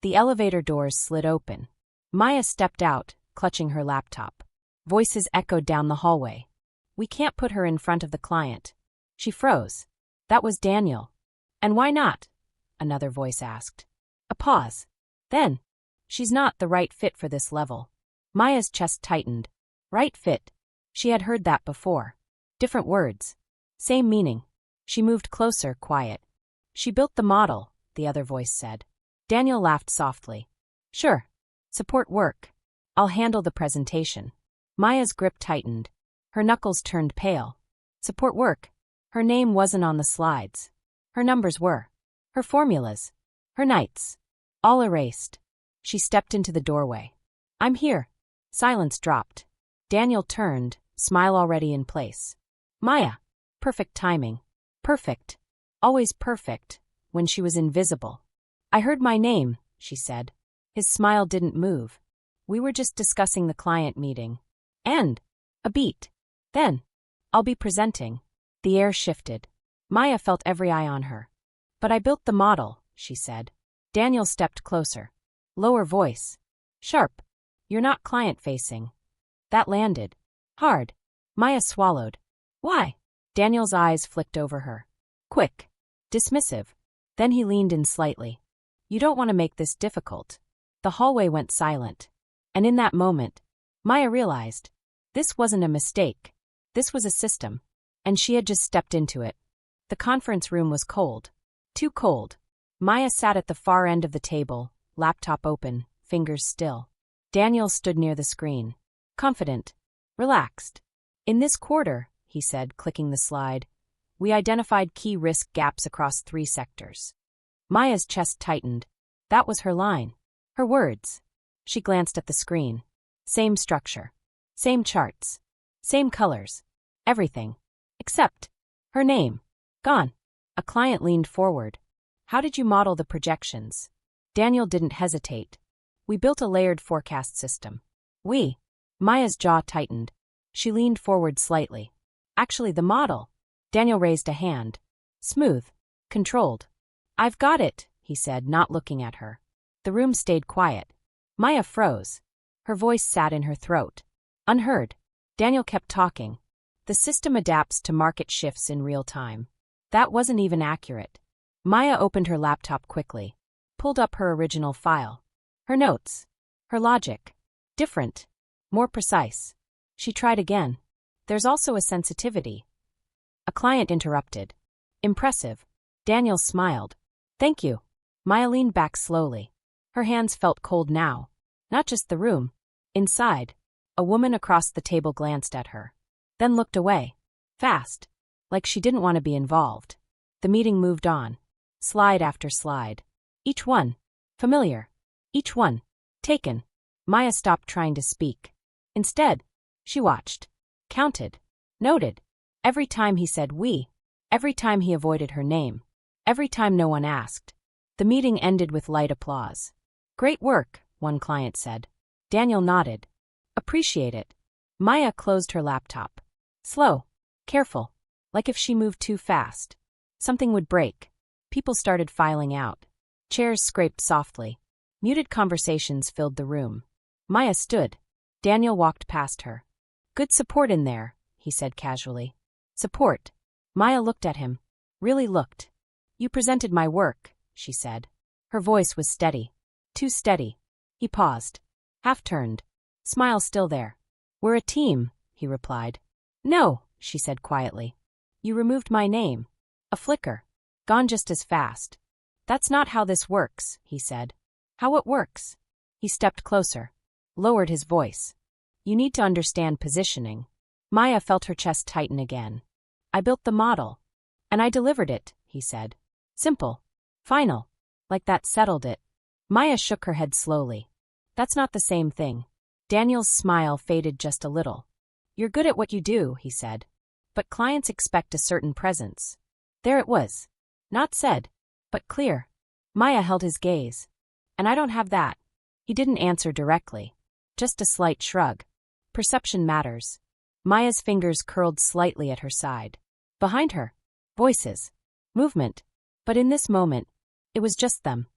The elevator doors slid open. Maya stepped out, clutching her laptop. Voices echoed down the hallway. We can't put her in front of the client. She froze. That was Daniel. And why not? Another voice asked. A pause. Then, she's not the right fit for this level. Maya's chest tightened. Right fit. She had heard that before. Different words. Same meaning. She moved closer, quiet. She built the model, the other voice said. Daniel laughed softly. Sure. Support work. I'll handle the presentation. Maya's grip tightened. Her knuckles turned pale. Support work. Her name wasn't on the slides. Her numbers were. Her formulas. Her nights. All erased. She stepped into the doorway. I'm here. Silence dropped. Daniel turned, smile already in place. Maya. Perfect timing. Perfect. Always perfect, when she was invisible. I heard my name, she said. His smile didn't move. We were just discussing the client meeting. And a beat. Then, I'll be presenting. The air shifted. Maya felt every eye on her. But I built the model, she said. Daniel stepped closer. Lower voice. Sharp. You're not client-facing. That landed. Hard. Maya swallowed. Why? Daniel's eyes flicked over her. Quick. Dismissive. Then he leaned in slightly. You don't want to make this difficult. The hallway went silent. And in that moment, Maya realized. This wasn't a mistake. This was a system. And she had just stepped into it. The conference room was cold. Too cold. Maya sat at the far end of the table, laptop open, fingers still. Daniel stood near the screen. Confident. Relaxed. In this quarter, he said, clicking the slide, we identified key risk gaps across 3 sectors. Maya's chest tightened. That was her line. Her words. She glanced at the screen. Same structure. Same charts. Same colors. Everything. Except her name. Gone. A client leaned forward. How did you model the projections? Daniel didn't hesitate. We built a layered forecast system. We. Maya's jaw tightened. She leaned forward slightly. Actually, the model. Daniel raised a hand. Smooth. Controlled. I've got it, he said, not looking at her. The room stayed quiet. Maya froze. Her voice sat in her throat. Unheard. Daniel kept talking. The system adapts to market shifts in real time. That wasn't even accurate. Maya opened her laptop quickly. Pulled up her original file. Her notes. Her logic. Different. More precise. She tried again. There's also a sensitivity. A client interrupted. Impressive. Daniel smiled. Thank you. Maya leaned back slowly. Her hands felt cold now. Not just the room. Inside. A woman across the table glanced at her. Then looked away. Fast. Like she didn't want to be involved. The meeting moved on. Slide after slide. Each one. Familiar. Each one. Taken. Maya stopped trying to speak. Instead, she watched. Counted. Noted. Every time he said we. Every time he avoided her name. Every time no one asked. The meeting ended with light applause. Great work, one client said. Daniel nodded. Appreciate it. Maya closed her laptop. Slow. Careful. Like if she moved too fast. Something would break. People started filing out. Chairs scraped softly. Muted conversations filled the room. Maya stood. Daniel walked past her. Good support in there, he said casually. Support. Maya looked at him. Really looked. You presented my work, she said. Her voice was steady. Too steady. He paused. Half-turned. Smile still there. We're a team, he replied. No, she said quietly. You removed my name. A flicker. Gone just as fast. That's not how this works, he said. How it works? He stepped closer. Lowered his voice. You need to understand positioning. Maya felt her chest tighten again. I built the model. And I delivered it, he said. Simple. Final. Like that settled it. Maya shook her head slowly. That's not the same thing. Daniel's smile faded just a little. You're good at what you do, he said. But clients expect a certain presence. There it was. Not said, but clear. Maya held his gaze. And I don't have that. He didn't answer directly. Just a slight shrug. Perception matters. Maya's fingers curled slightly at her side. Behind her. Voices. Movement. But in this moment, it was just them.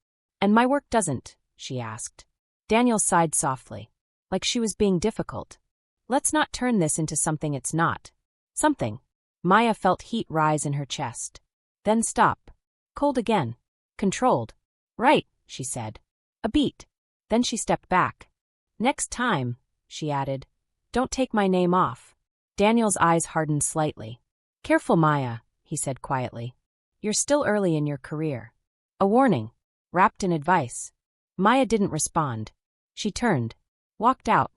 And my work doesn't, she asked. Daniel sighed softly, like she was being difficult. Let's not turn this into something it's not. Something. Maya felt heat rise in her chest. Then stop. Cold again. Controlled. Right, she said. A beat. Then she stepped back. Next time, she added, don't take my name off. Daniel's eyes hardened slightly. Careful, Maya, he said quietly. You're still early in your career. A warning, wrapped in advice. Maya didn't respond. She turned. Walked out.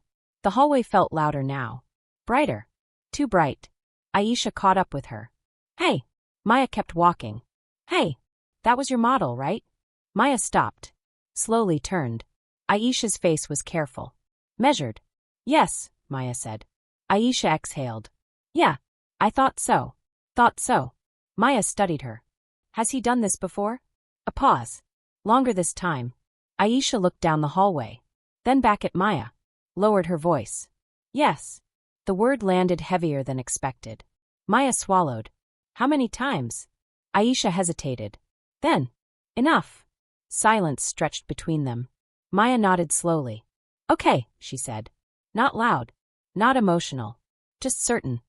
The hallway felt louder now. Brighter. Too bright. Aisha caught up with her. Hey. Maya kept walking. Hey. That was your model, right? Maya stopped. Slowly turned. Aisha's face was careful. Measured. Yes, Maya said. Aisha exhaled. Yeah. I thought so. Thought so. Maya studied her. Has he done this before? A pause. Longer this time. Aisha looked down the hallway. Then back at Maya. Lowered her voice. Yes. The word landed heavier than expected. Maya swallowed. How many times? Aisha hesitated. Then. Enough. Silence stretched between them. Maya nodded slowly. Okay, she said. Not loud. Not emotional. Just certain.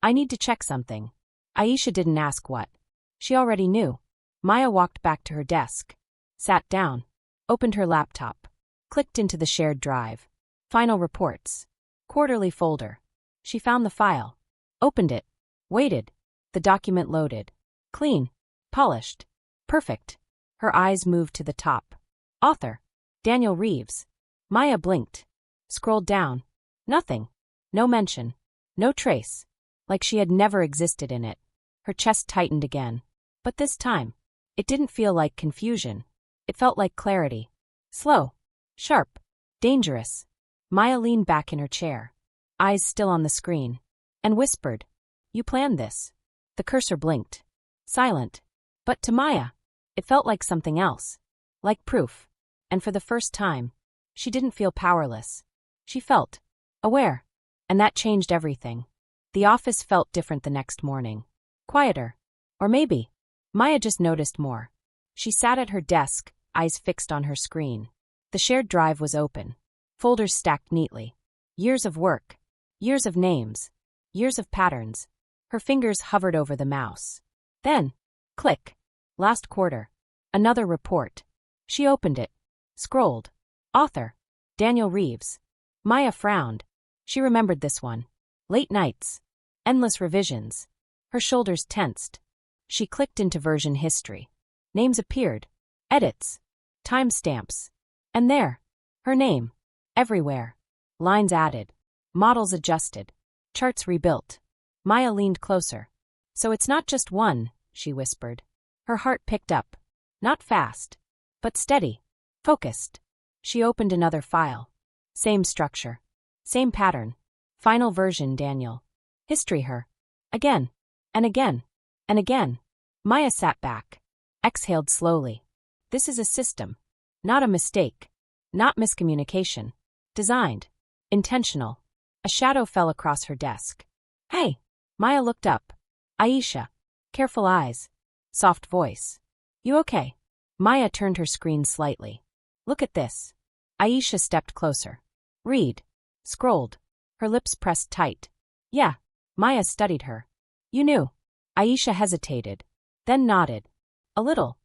I need to check something. Aisha didn't ask what. She already knew. Maya walked back to her desk. Sat down. Opened her laptop. Clicked into the shared drive. Final reports. Quarterly folder. She found the file. Opened it. Waited. The document loaded. Clean. Polished. Perfect. Her eyes moved to the top. Author. Daniel Reeves. Maya blinked. Scrolled down. Nothing. No mention. No trace. Like she had never existed in it. Her chest tightened again. But this time, it didn't feel like confusion. It felt like clarity. Slow. Sharp. Dangerous. Maya leaned back in her chair. Eyes still on the screen. And whispered. You planned this. The cursor blinked. Silent. But to Maya, it felt like something else. Like proof. And for the first time, she didn't feel powerless. She felt aware. And that changed everything. The office felt different the next morning. Quieter. Or maybe, Maya just noticed more. She sat at her desk, eyes fixed on her screen. The shared drive was open. Folders stacked neatly. Years of work. Years of names. Years of patterns. Her fingers hovered over the mouse. Then, click. Last quarter. Another report. She opened it. Scrolled. Author. Daniel Reeves. Maya frowned. She remembered this one. Late nights. Endless revisions. Her shoulders tensed. She clicked into version history. Names appeared. Edits. Timestamps. And there. Her name. Everywhere. Lines added. Models adjusted. Charts rebuilt. Maya leaned closer. So it's not just one, she whispered. Her heart picked up. Not fast. But steady. Focused. She opened another file. Same structure. Same pattern. Final version, Daniel. History her. Again. And again. And again. Maya sat back. Exhaled slowly. This is a system. Not a mistake. Not miscommunication. Designed. Intentional. A shadow fell across her desk. Hey! Maya looked up. Aisha. Careful eyes. Soft voice. You okay? Maya turned her screen slightly. Look at this. Aisha stepped closer. Read. Scrolled. Her lips pressed tight. Yeah. Maya studied her. You knew. Aisha hesitated. Then nodded. A little.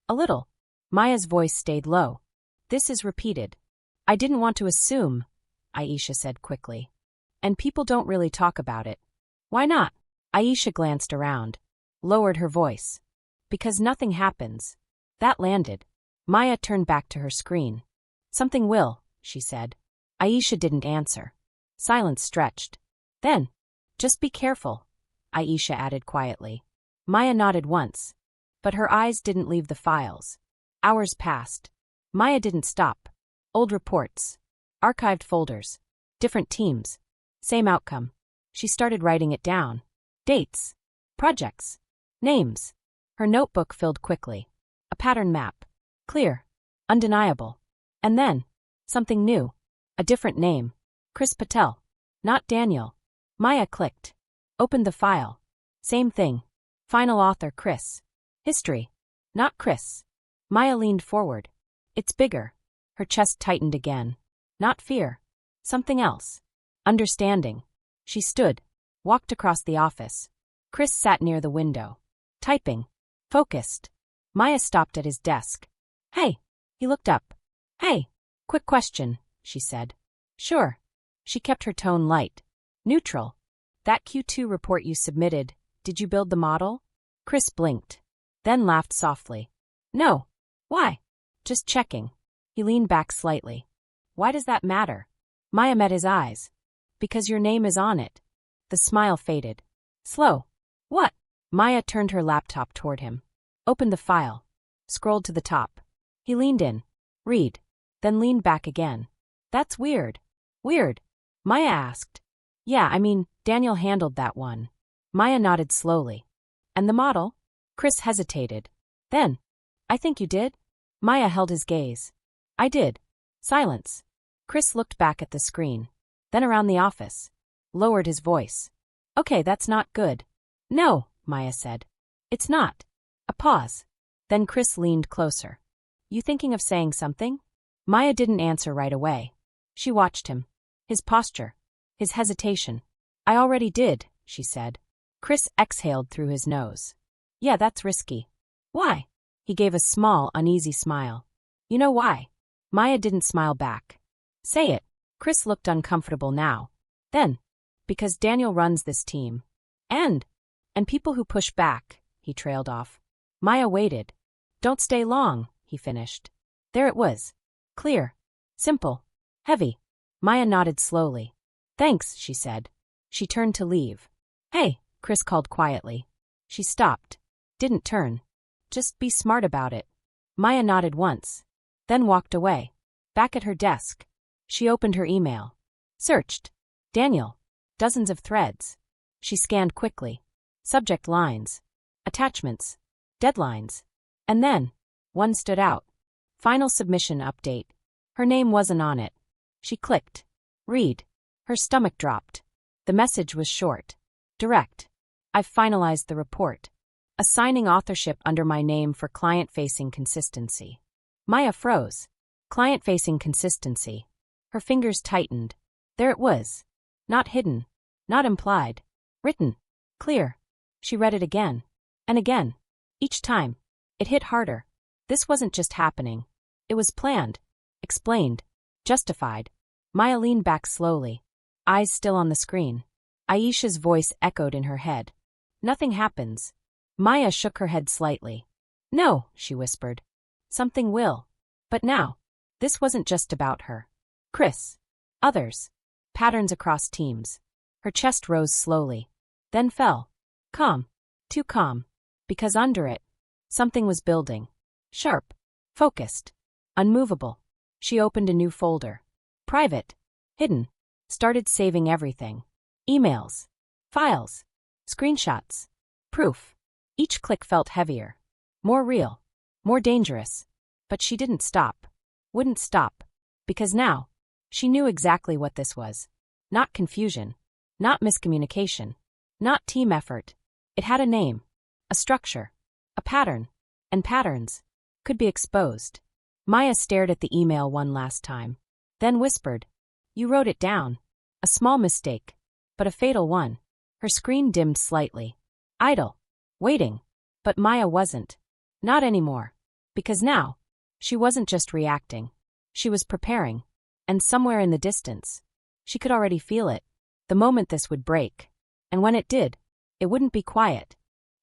A little. Maya's voice stayed low. This is repeated. I didn't want to assume, Aisha said quickly. And people don't really talk about it. Why not? Aisha glanced around. Lowered her voice. Because nothing happens. That landed. Maya turned back to her screen. Something will, she said. Aisha didn't answer. Silence stretched. Then, just be careful, Aisha added quietly. Maya nodded once. But her eyes didn't leave the files. Hours passed. Maya didn't stop. Old reports. Archived folders. Different teams. Same outcome. She started writing it down. Dates. Projects. Names. Her notebook filled quickly. A pattern map. Clear. Undeniable. And then, something new. A different name. Chris Patel. Not Daniel. Maya clicked. Opened the file. Same thing. Final author Chris. History. Not Chris. Maya leaned forward. It's bigger. Her chest tightened again. Not fear. Something else. Understanding. She stood, walked across the office. Chris sat near the window. Typing. Focused. Maya stopped at his desk. Hey. He looked up. Hey. Quick question, she said. Sure. She kept her tone light. Neutral. That Q2 report you submitted, did you build the model? Chris blinked. Then laughed softly. No. Why? Just checking. He leaned back slightly. Why does that matter? Maya met his eyes. Because your name is on it. The smile faded. Slow. What? Maya turned her laptop toward him. Opened the file. Scrolled to the top. He leaned in. Read. Then leaned back again. That's weird. Weird? Maya asked. Yeah, I mean, Daniel handled that one. Maya nodded slowly. And the model? Chris hesitated. Then. I think you did? Maya held his gaze. I did. Silence. Chris looked back at the screen. Then around the office. Lowered his voice. Okay, that's not good. No, Maya said. It's not. A pause. Then Chris leaned closer. You thinking of saying something? Maya didn't answer right away. She watched him. His posture. His hesitation. I already did, she said. Chris exhaled through his nose. Yeah, that's risky. Why? He gave a small, uneasy smile. You know why? Maya didn't smile back. Say it. Chris looked uncomfortable now. Then. Because Daniel runs this team. And people who push back, he trailed off. Maya waited. Don't stay long, he finished. There it was. Clear. Simple. Heavy. Maya nodded slowly. Thanks, she said. She turned to leave. Hey, Chris called quietly. She stopped. Didn't turn. Just be smart about it. Maya nodded once. Then walked away. Back at her desk. She opened her email. Searched. Daniel. Dozens of threads. She scanned quickly. Subject lines. Attachments. Deadlines. And then, one stood out. Final submission update. Her name wasn't on it. She clicked. Read. Her stomach dropped. The message was short. Direct. I've finalized the report. Assigning authorship under my name for client-facing consistency. Maya froze. Client-facing consistency. Her fingers tightened. There it was. Not hidden. Not implied. Written. Clear. She read it again. And again. Each time. It hit harder. This wasn't just happening. It was planned. Explained. Justified. Maya leaned back slowly. Eyes still on the screen. Aisha's voice echoed in her head. Nothing happens. Maya shook her head slightly. No, she whispered. Something will. But now. This wasn't just about her. Chris. Others. Patterns across teams. Her chest rose slowly. Then fell. Calm. Too calm. Because under it, something was building. Sharp. Focused. Unmovable. She opened a new folder. Private. Hidden. Started saving everything. Emails. Files. Screenshots. Proof. Each click felt heavier. More real. More dangerous. But she didn't stop. Wouldn't stop. Because now, she knew exactly what this was. Not confusion. Not miscommunication. Not team effort. It had a name. A structure. A pattern. And patterns could be exposed. Maya stared at the email one last time. Then whispered. You wrote it down. A small mistake. But a fatal one. Her screen dimmed slightly. Idle. Waiting. But Maya wasn't. Not anymore. Because now, she wasn't just reacting. She was preparing. And somewhere in the distance, she could already feel it. The moment this would break. And when it did, it wouldn't be quiet.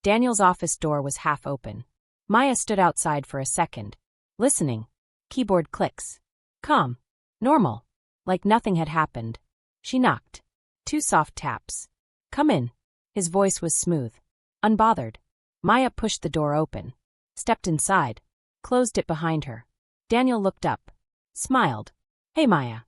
Daniel's office door was half open. Maya stood outside for a second. Listening. Keyboard clicks. Calm. Normal. Like nothing had happened. She knocked. 2 soft taps. Come in. His voice was smooth. Unbothered. Maya pushed the door open. Stepped inside. Closed it behind her. Daniel looked up. Smiled. Hey Maya.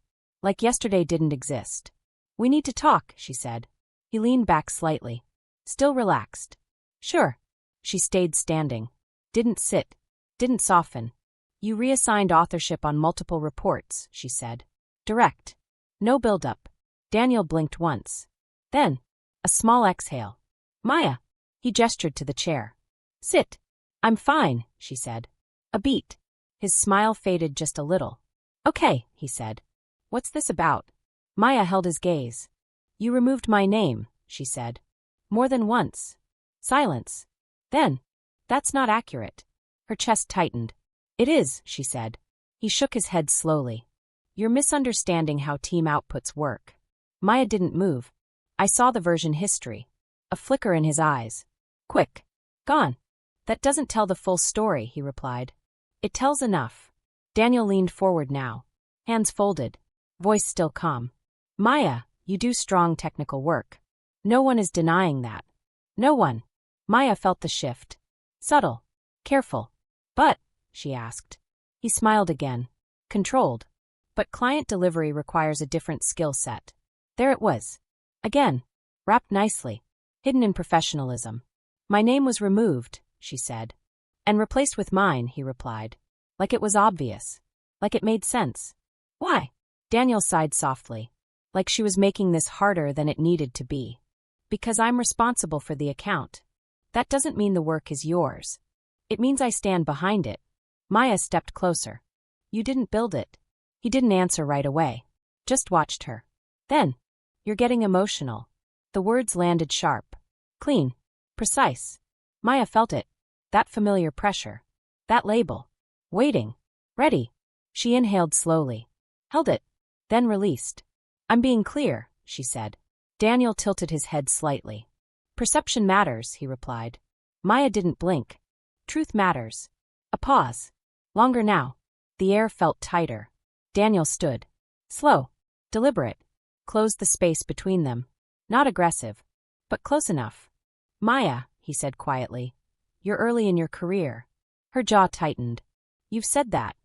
Like yesterday didn't exist. We need to talk, she said. He leaned back slightly. Still relaxed. Sure. She stayed standing. Didn't sit. Didn't soften. You reassigned authorship on multiple reports, she said. Direct. No build-up. Daniel blinked once. Then, a small exhale. Maya. He gestured to the chair. Sit. I'm fine, she said. A beat. His smile faded just a little. Okay, he said. What's this about? Maya held his gaze. You removed my name, she said. More than once. Silence. Then. That's not accurate. Her chest tightened. It is, she said. He shook his head slowly. You're misunderstanding how team outputs work. Maya didn't move. I saw the version history. A flicker in his eyes. Quick. Gone. That doesn't tell the full story, he replied. It tells enough. Daniel leaned forward now. Hands folded. Voice still calm. Maya, you do strong technical work. No one is denying that. No one. Maya felt the shift. Subtle. Careful. But, she asked. He smiled again. Controlled. But client delivery requires a different skill set. There it was. Again. Wrapped nicely. Hidden in professionalism. My name was removed, she said. And replaced with mine, he replied. Like it was obvious. Like it made sense. Why? Daniel sighed softly. Like she was making this harder than it needed to be. Because I'm responsible for the account. That doesn't mean the work is yours. It means I stand behind it. Maya stepped closer. You didn't build it. He didn't answer right away. Just watched her. Then. You're getting emotional. The words landed sharp. Clean. Precise. Maya felt it. That familiar pressure. That label. Waiting. Ready. She inhaled slowly. Held it. Then released. I'm being clear, she said. Daniel tilted his head slightly. Perception matters, he replied. Maya didn't blink. Truth matters. A pause. Longer now. The air felt tighter. Daniel stood. Slow. Deliberate. Closed the space between them. Not aggressive. But close enough. Maya, he said quietly. You're early in your career. Her jaw tightened. You've said that.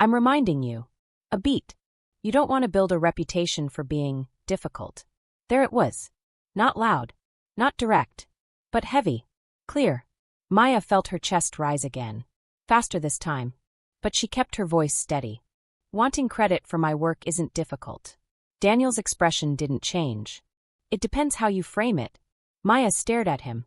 I'm reminding you. A beat. You don't want to build a reputation for being difficult. There it was. Not loud. Not direct. But heavy. Clear. Maya felt her chest rise again. Faster this time. But she kept her voice steady. Wanting credit for my work isn't difficult. Daniel's expression didn't change. It depends how you frame it. Maya stared at him.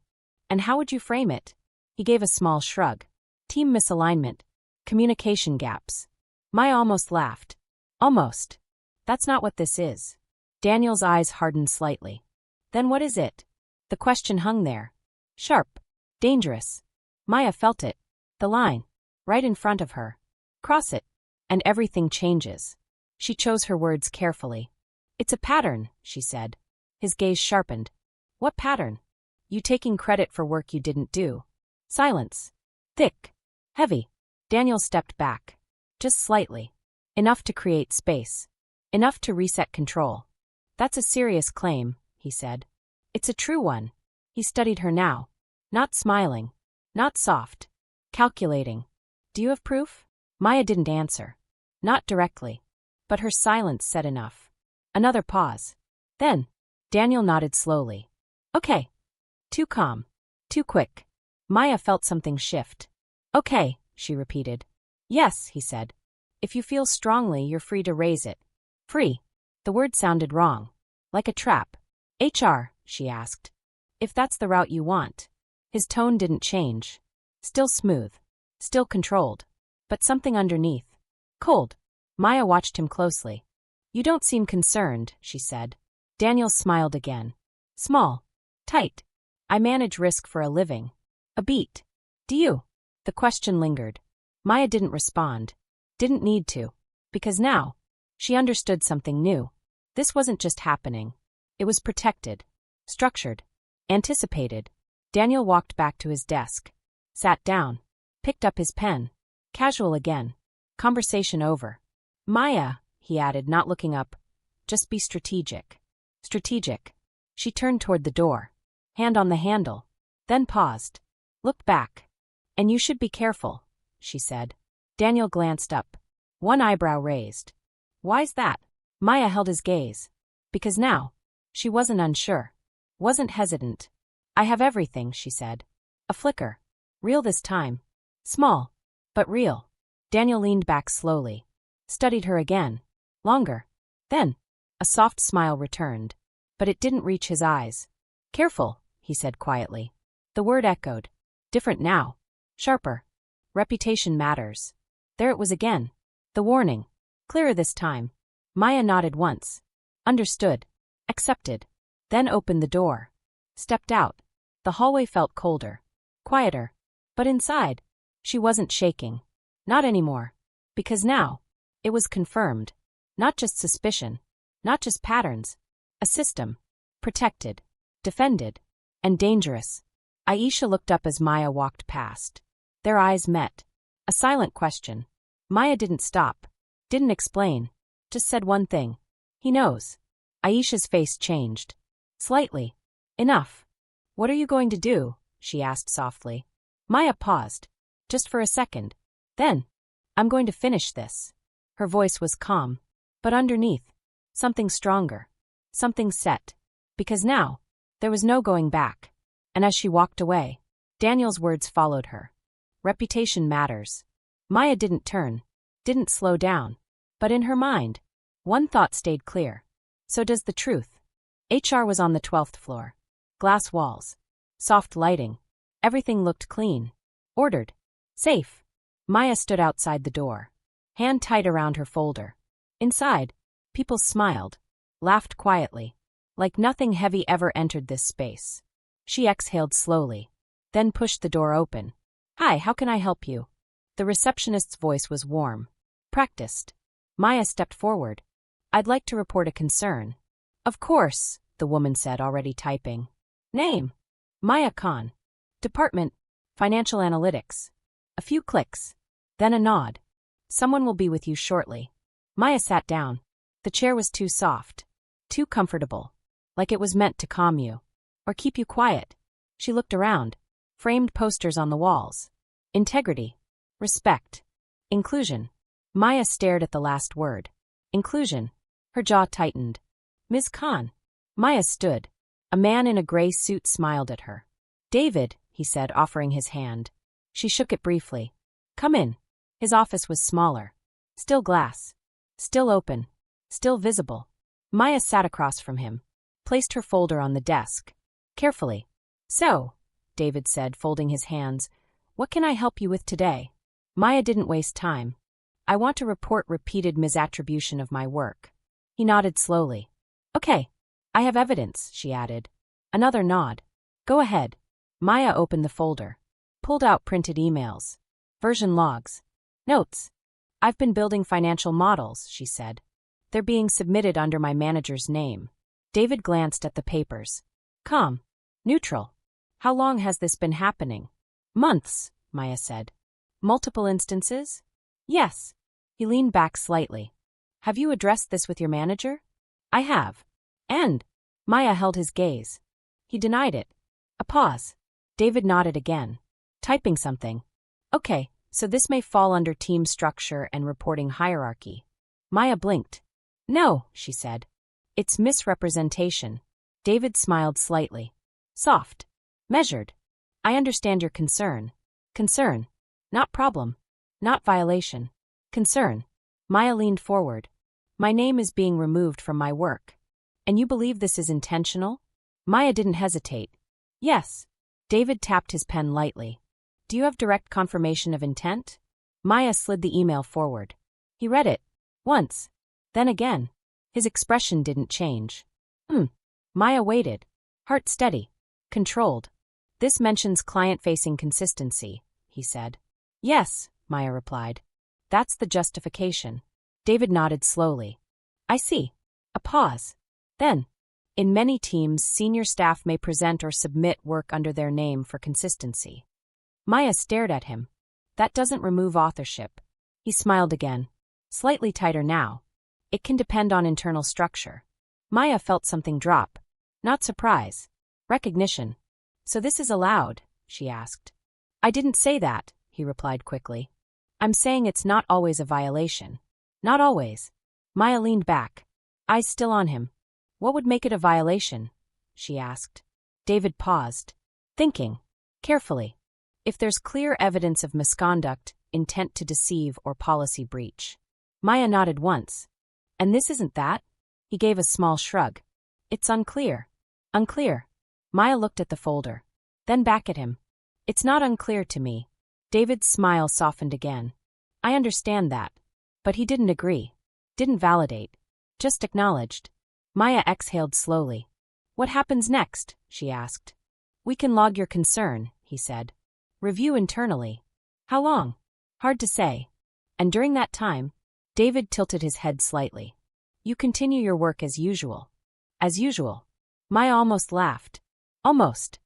And how would you frame it? He gave a small shrug. Team misalignment. Communication gaps. Maya almost laughed. Almost. That's not what this is. Daniel's eyes hardened slightly. Then what is it? The question hung there. Sharp. Dangerous. Maya felt it. The line. Right in front of her. Cross it. And everything changes. She chose her words carefully. It's a pattern, she said. His gaze sharpened. What pattern? You taking credit for work you didn't do. Silence. Thick. Heavy. Daniel stepped back. Just slightly. Enough to create space. Enough to reset control. That's a serious claim, he said. It's a true one. He studied her now. Not smiling. Not soft. Calculating. Do you have proof? Maya didn't answer. Not directly. But her silence said enough. Another pause. Then. Daniel nodded slowly. Okay. Too calm. Too quick. Maya felt something shift. Okay, she repeated. Yes, he said. If you feel strongly, you're free to raise it. Free. The word sounded wrong. Like a trap. HR, she asked. If that's the route you want. His tone didn't change. Still smooth. Still controlled. But something underneath. Cold. Maya watched him closely. You don't seem concerned, she said. Daniel smiled again. Small. Tight. I manage risk for a living. A beat. Do you? The question lingered. Maya didn't respond. Didn't need to. Because now, she understood something new. This wasn't just happening. It was protected. Structured. Anticipated. Daniel walked back to his desk. Sat down. Picked up his pen. Casual again. Conversation over. Maya, he added, not looking up. Just be strategic. Strategic. She turned toward the door. Hand on the handle. Then paused. Looked back. And you should be careful, she said. Daniel glanced up. One eyebrow raised. Why's that? Maya held his gaze. Because now. She wasn't unsure. Wasn't hesitant. I have everything, she said. A flicker. Real this time. Small. But real. Daniel leaned back slowly. Studied her again. Longer. Then. A soft smile returned. But it didn't reach his eyes. Careful, he said quietly. The word echoed. Different now. Sharper. Reputation matters. There it was again. The warning. Clearer this time. Maya nodded once. Understood. Accepted. Then opened the door. Stepped out. The hallway felt colder. Quieter. But inside, she wasn't shaking. Not anymore. Because now, it was confirmed. Not just suspicion. Not just patterns. A system. Protected. Defended. And dangerous. Aisha looked up as Maya walked past. Their eyes met. A silent question. Maya didn't stop. Didn't explain. Just said one thing. He knows. Aisha's face changed. Slightly. Enough. What are you going to do? She asked softly. Maya paused. Just for a second. Then, I'm going to finish this. Her voice was calm. But underneath, something stronger. Something set. Because now, there was no going back. And as she walked away, Daniel's words followed her. Reputation matters. Maya didn't turn. Didn't slow down. But in her mind, one thought stayed clear. So does the truth. HR was on the 12th floor. Glass walls. Soft lighting. Everything looked clean. Ordered. Safe. Maya stood outside the door. Hand tight around her folder. Inside, people smiled. Laughed quietly. Like nothing heavy ever entered this space. She exhaled slowly. Then pushed the door open. Hi, how can I help you? The receptionist's voice was warm. Practiced. Maya stepped forward. I'd like to report a concern. Of course, the woman said, already typing. Name? Maya Khan. Department? Financial Analytics. A few clicks. Then a nod. Someone will be with you shortly. Maya sat down. The chair was too soft. Too comfortable. Like it was meant to calm you. Or keep you quiet. She looked around. Framed posters on the walls. Integrity. Respect. Inclusion. Maya stared at the last word. Inclusion. Her jaw tightened. Ms. Khan. Maya stood. A man in a gray suit smiled at her. David, he said, offering his hand. She shook it briefly. Come in. His office was smaller. Still glass. Still open. Still visible. Maya sat across from him. Placed her folder on the desk. Carefully. So, David said, folding his hands, what can I help you with today? Maya didn't waste time. I want to report repeated misattribution of my work. He nodded slowly. Okay. I have evidence, she added. Another nod. Go ahead. Maya opened the folder. Pulled out printed emails. Version logs. Notes. I've been building financial models, she said. They're being submitted under my manager's name. David glanced at the papers. Calm. Neutral. How long has this been happening? Months, Maya said. Multiple instances? Yes. He leaned back slightly. Have you addressed this with your manager? I have. And? Maya held his gaze. He denied it. A pause. David nodded again. Typing something. Okay, so this may fall under team structure and reporting hierarchy. Maya blinked. No, she said. It's misrepresentation. David smiled slightly. Soft. Measured. I understand your concern. Concern. Not problem. Not violation. Concern. Maya leaned forward. My name is being removed from my work. And you believe this is intentional? Maya didn't hesitate. Yes. David tapped his pen lightly. Do you have direct confirmation of intent? Maya slid the email forward. He read it. Once. Then again. His expression didn't change. Maya waited. Heart steady. Controlled. This mentions client-facing consistency, he said. Yes, Maya replied. That's the justification. David nodded slowly. I see. A pause. Then, in many teams, senior staff may present or submit work under their name for consistency. Maya stared at him. That doesn't remove authorship. He smiled again. Slightly tighter now. It can depend on internal structure. Maya felt something drop. Not surprise. Recognition. So this is allowed? She asked. I didn't say that, he replied quickly. I'm saying it's not always a violation. Not always. Maya leaned back. Eyes still on him. What would make it a violation? She asked. David paused. Thinking. Carefully. If there's clear evidence of misconduct, intent to deceive, or policy breach. Maya nodded once. And this isn't that? He gave a small shrug. It's unclear. Unclear. Maya looked at the folder. Then back at him. It's not unclear to me. David's smile softened again. I understand that. But he didn't agree. Didn't validate. Just acknowledged. Maya exhaled slowly. What happens next? She asked. We can log your concern, he said. Review internally. How long? Hard to say. And during that time, David tilted his head slightly. You continue your work as usual. As usual. Maya almost laughed. Almost.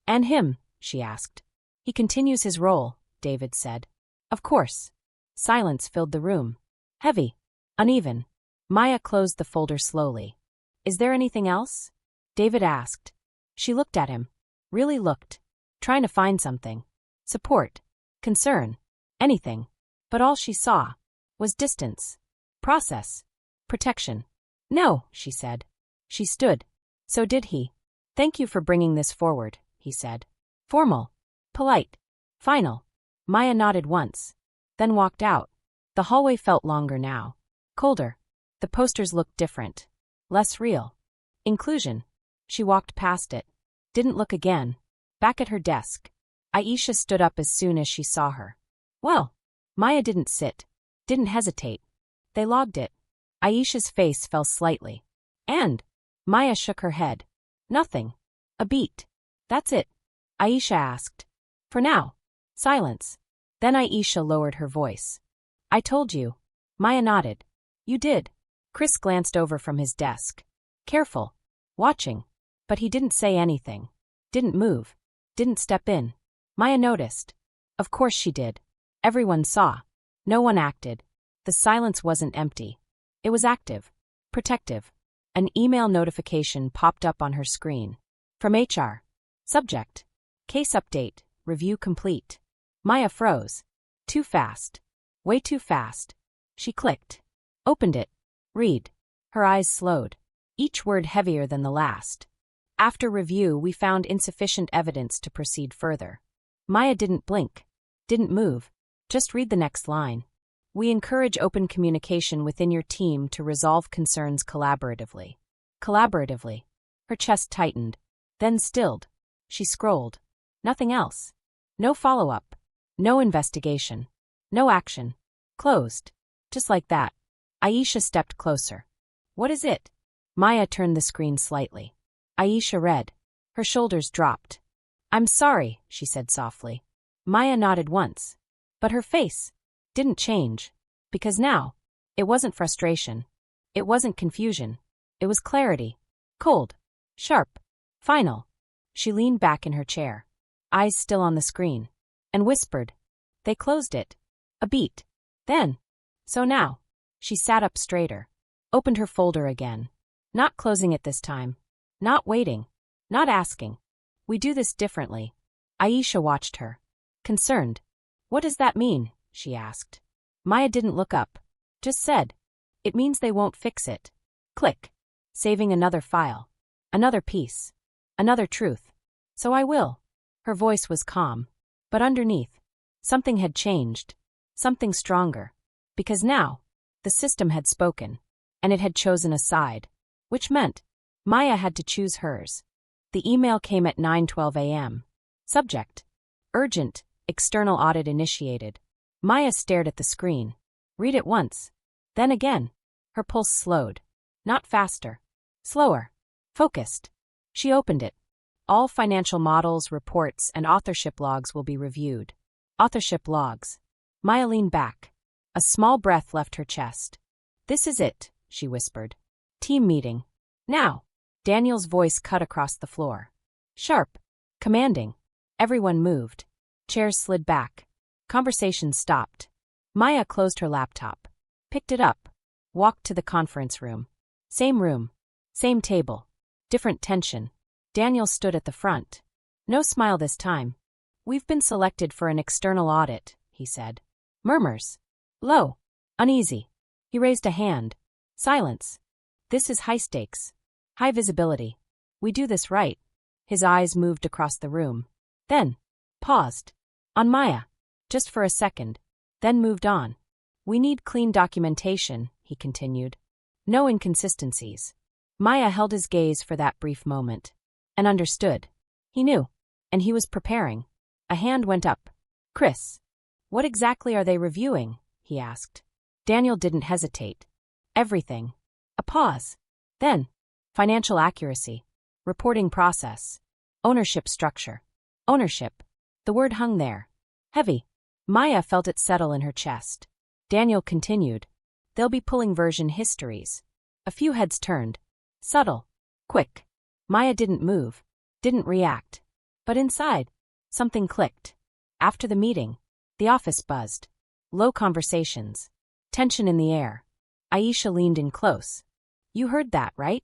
And him? She asked. He continues his role, David said. Of course. Silence filled the room. Heavy. Uneven. Maya closed the folder slowly. Is there anything else? David asked. She looked at him. Really looked. Trying to find something. Support. Concern. Anything. But all she saw was distance. Process. Protection. No, she said. She stood. So did he. Thank you for bringing this forward, he said. Formal. Polite. Final. Maya nodded once. Then walked out. The hallway felt longer now. Colder. The posters looked different. Less real. Inclusion. She walked past it. Didn't look again. Back at her desk. Aisha stood up as soon as she saw her. Well. Maya didn't sit. Didn't hesitate. They logged it. Aisha's face fell slightly. And? Maya shook her head. Nothing. A beat. That's it. Aisha asked. For now. Silence. Then Aisha lowered her voice. I told you. Maya nodded. You did. Chris glanced over from his desk. Careful. Watching. But he didn't say anything. Didn't move. Didn't step in. Maya noticed. Of course she did. Everyone saw. No one acted. The silence wasn't empty. It was active. Protective. An email notification popped up on her screen. From HR. Subject. Case update. Review complete. Maya froze. Too fast. Way too fast. She clicked. Opened it. Read. Her eyes slowed. Each word heavier than the last. After review, we found insufficient evidence to proceed further. Maya didn't blink. Didn't move. Just read the next line. We encourage open communication within your team to resolve concerns collaboratively. Collaboratively. Her chest tightened. Then stilled. She scrolled. Nothing else. No follow-up. No investigation. No action. Closed. Just like that. Aisha stepped closer. What is it? Maya turned the screen slightly. Aisha read. Her shoulders dropped. I'm sorry, she said softly. Maya nodded once. But her face didn't change. Because now, it wasn't frustration. It wasn't confusion. It was clarity. Cold. Sharp. Final. She leaned back in her chair. Eyes still on the screen. And whispered. They closed it. A beat. Then. So now. She sat up straighter. Opened her folder again. Not closing it this time. Not waiting. Not asking. We do this differently. Aisha watched her. Concerned. What does that mean? She asked. Maya didn't look up. Just said. It means they won't fix it. Click. Saving another file. Another piece. Another truth. So I will. Her voice was calm. But underneath, something had changed. Something stronger. Because now, the system had spoken. And it had chosen a side. Which meant, Maya had to choose hers. The email came at 9:12 a.m. Subject. Urgent. External audit initiated. Maya stared at the screen. Read it once. Then again. Her pulse slowed. Not faster. Slower. Focused. She opened it. All financial models, reports, and authorship logs will be reviewed. Authorship logs. Maya leaned back. A small breath left her chest. This is it, she whispered. Team meeting. Now. Daniel's voice cut across the floor. Sharp. Commanding. Everyone moved. Chairs slid back. Conversation stopped. Maya closed her laptop. Picked it up. Walked to the conference room. Same room. Same table. Different tension. Daniel stood at the front. No smile this time. We've been selected for an external audit, he said. Murmurs. Low. Uneasy. He raised a hand. Silence. This is high stakes. High visibility. We do this right. His eyes moved across the room. Then. Paused. On Maya. Just for a second. Then moved on. We need clean documentation, he continued. No inconsistencies. Maya held his gaze for that brief moment. And understood. He knew. And he was preparing. A hand went up. Chris. What exactly are they reviewing? He asked. Daniel didn't hesitate. Everything. A pause. Then, financial accuracy. Reporting process. Ownership structure. Ownership. The word hung there. Heavy. Maya felt it settle in her chest. Daniel continued. They'll be pulling version histories. A few heads turned. Subtle. Quick. Maya didn't move. Didn't react. But inside, something clicked. After the meeting, the office buzzed. Low conversations. Tension in the air. Aisha leaned in close. You heard that, right?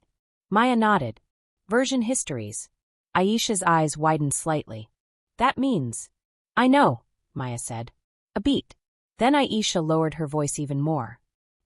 Maya nodded. Version histories. Aisha's eyes widened slightly. That means. I know, Maya said. A beat. Then Aisha lowered her voice even more.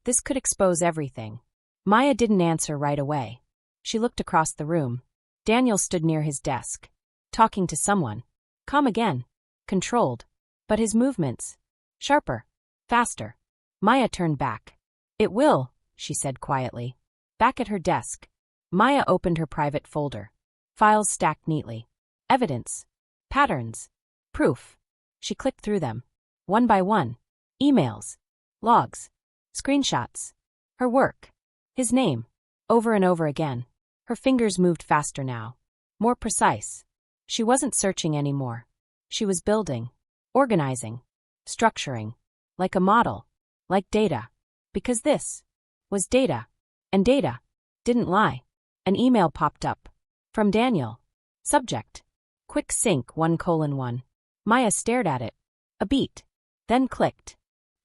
This could expose everything. Maya didn't answer right away. She looked across the room. Daniel stood near his desk, talking to someone. Calm again. Controlled. But his movements. Sharper. Faster. Maya turned back. It will, she said quietly. Back at her desk. Maya opened her private folder. Files stacked neatly. Evidence. Patterns. Proof. She clicked through them. One by one. Emails. Logs. Screenshots. Her work. His name. Over and over again. Her fingers moved faster now. More precise. She wasn't searching anymore. She was building. Organizing. Structuring. Like a model. Like data. Because this was data. And data didn't lie. An email popped up. From Daniel. Subject. Quick sync 1:1. Maya stared at it. A beat. Then clicked.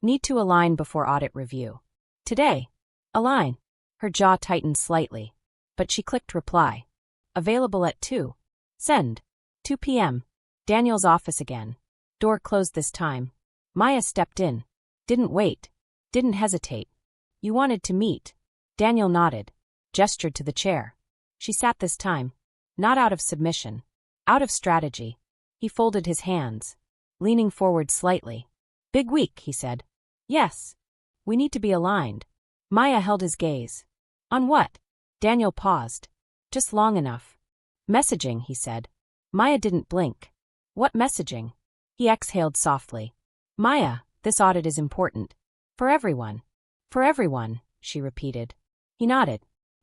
Need to align before audit review. Today. Align. Her jaw tightened slightly. But she clicked reply. Available at 2. Send. 2 p.m. Daniel's office again. Door closed this time. Maya stepped in. Didn't wait. Didn't hesitate. You wanted to meet. Daniel nodded. Gestured to the chair. She sat this time. Not out of submission. Out of strategy. He folded his hands. Leaning forward slightly. Big week, he said. Yes. We need to be aligned. Maya held his gaze. On what? Daniel paused. Just long enough. Messaging, he said. Maya didn't blink. What messaging? He exhaled softly. Maya, this audit is important. For everyone. For everyone, she repeated. He nodded.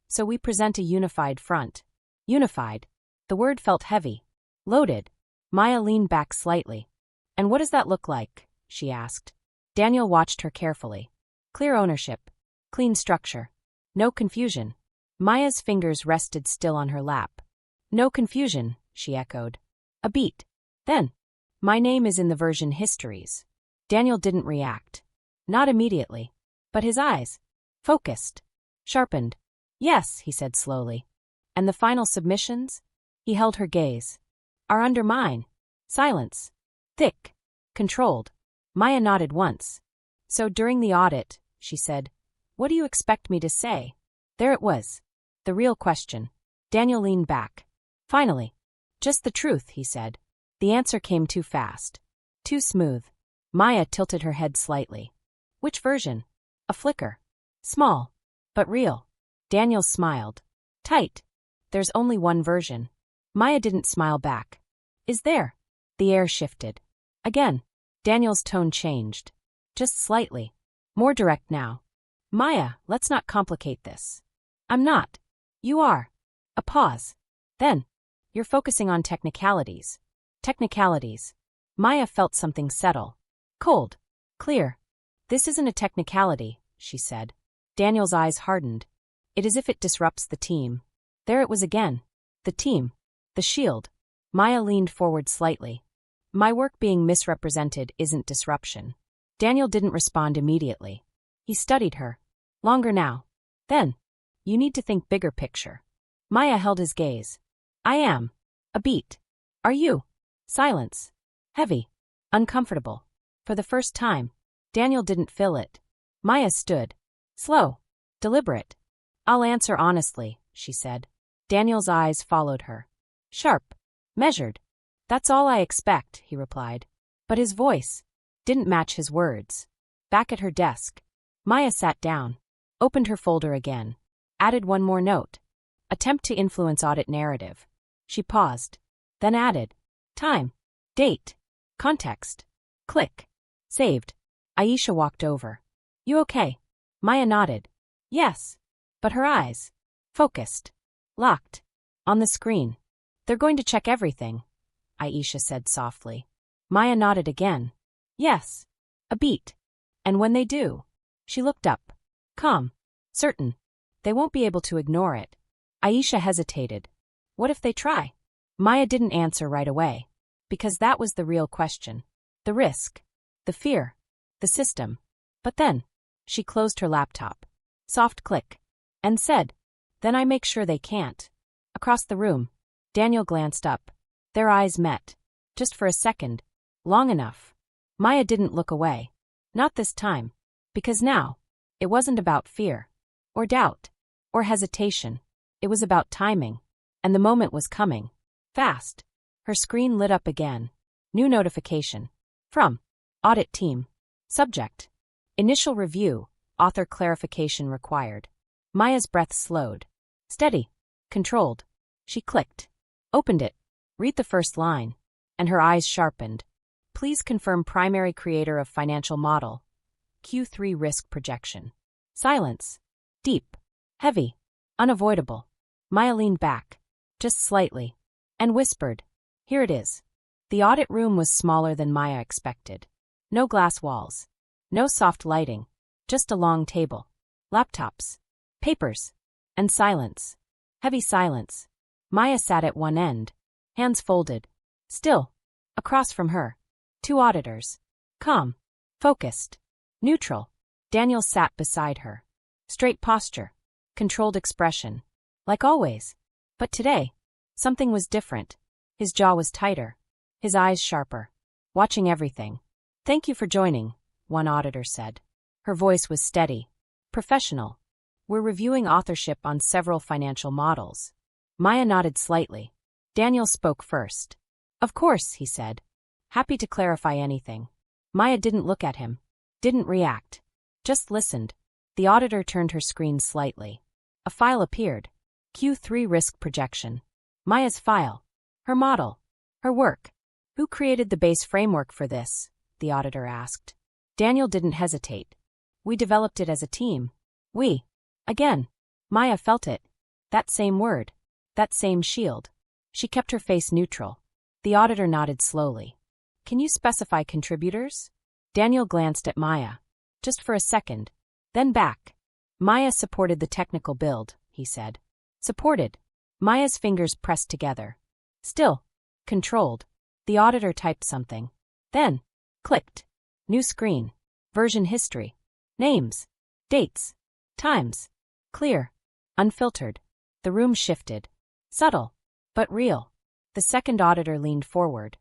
So we present a unified front. Unified. The word felt heavy. Loaded. Maya leaned back slightly. And what does that look like? She asked. Daniel watched her carefully. Clear ownership. Clean structure. No confusion. Maya's fingers rested still on her lap. No confusion, she echoed. A beat. Then. My name is in the version histories. Daniel didn't react. Not immediately. But his eyes. Focused. Sharpened. Yes, he said slowly. And the final submissions? He held her gaze. Are under mine. Silence. Thick. Controlled. Maya nodded once. So during the audit, she said, what do you expect me to say? There it was. The real question. Daniel leaned back. Finally. Just the truth, he said. The answer came too fast. Too smooth. Maya tilted her head slightly. Which version? A flicker. Small. But real. Daniel smiled. Tight. There's only one version. Maya didn't smile back. Is there? The air shifted. Again. Daniel's tone changed. Just slightly. More direct now. Maya, let's not complicate this. I'm not. You are. A pause. Then. You're focusing on technicalities. Technicalities. Maya felt something settle. Cold. Clear. This isn't a technicality, she said. Daniel's eyes hardened. It is if it disrupts the team. There it was again. The team. The shield. Maya leaned forward slightly. My work being misrepresented isn't disruption. Daniel didn't respond immediately. He studied her. Longer now. Then. You need to think bigger picture. Maya held his gaze. I am. A beat. Are you? Silence. Heavy. Uncomfortable. For the first time. Daniel didn't fill it. Maya stood. Slow. Deliberate. I'll answer honestly, she said. Daniel's eyes followed her. Sharp. Measured. That's all I expect, he replied. But his voice didn't match his words. Back at her desk. Maya sat down. Opened her folder again. Added one more note. Attempt to influence audit narrative. She paused. Then added. Time. Date. Context. Click. Saved. Aisha walked over. You okay? Maya nodded. Yes. But her eyes. Focused. Locked. On the screen. They're going to check everything, Aisha said softly. Maya nodded again. Yes. A beat. And when they do? She looked up. Calm. Certain. They won't be able to ignore it. Aisha hesitated. What if they try? Maya didn't answer right away. Because that was the real question. The risk. The fear. The system. But then, she closed her laptop. Soft click. And said, then I make sure they can't. Across the room, Daniel glanced up. Their eyes met. Just for a second. Long enough. Maya didn't look away. Not this time. Because now, it wasn't about fear. Or doubt. Or hesitation. It was about timing. And the moment was coming. Fast. Her screen lit up again. New notification. From. Audit team. Subject. Initial review. Author clarification required. Maya's breath slowed. Steady. Controlled. She clicked. Opened it. Read the first line. And her eyes sharpened. Please confirm primary creator of financial model. Q3 risk projection. Silence. Deep. Heavy. Unavoidable. Maya leaned back. Just slightly. And whispered. Here it is. The audit room was smaller than Maya expected. No glass walls. No soft lighting. Just a long table. Laptops. Papers. And silence. Heavy silence. Maya sat at one end. Hands folded. Still. Across from her. Two auditors. Calm. Focused. Neutral. Daniel sat beside her. Straight posture. Controlled expression. Like always. But today, something was different. His jaw was tighter. His eyes sharper. Watching everything. Thank you for joining, one auditor said. Her voice was steady. Professional. We're reviewing authorship on several financial models. Maya nodded slightly. Daniel spoke first. Of course, he said. Happy to clarify anything. Maya didn't look at him. Didn't react. Just listened. The auditor turned her screen slightly. A file appeared. Q3 risk projection. Maya's file. Her model. Her work. Who created the base framework for this? The auditor asked. Daniel didn't hesitate. We developed it as a team. We. Again. Maya felt it. That same word. That same shield. She kept her face neutral. The auditor nodded slowly. Can you specify contributors? Daniel glanced at Maya. Just for a second. Then back. Maya supported the technical build, he said. Supported. Maya's fingers pressed together. Still. Controlled. The auditor typed something. Then. Clicked. New screen. Version history. Names. Dates. Times. Clear. Unfiltered. The room shifted. Subtle. But real. The second auditor leaned forward.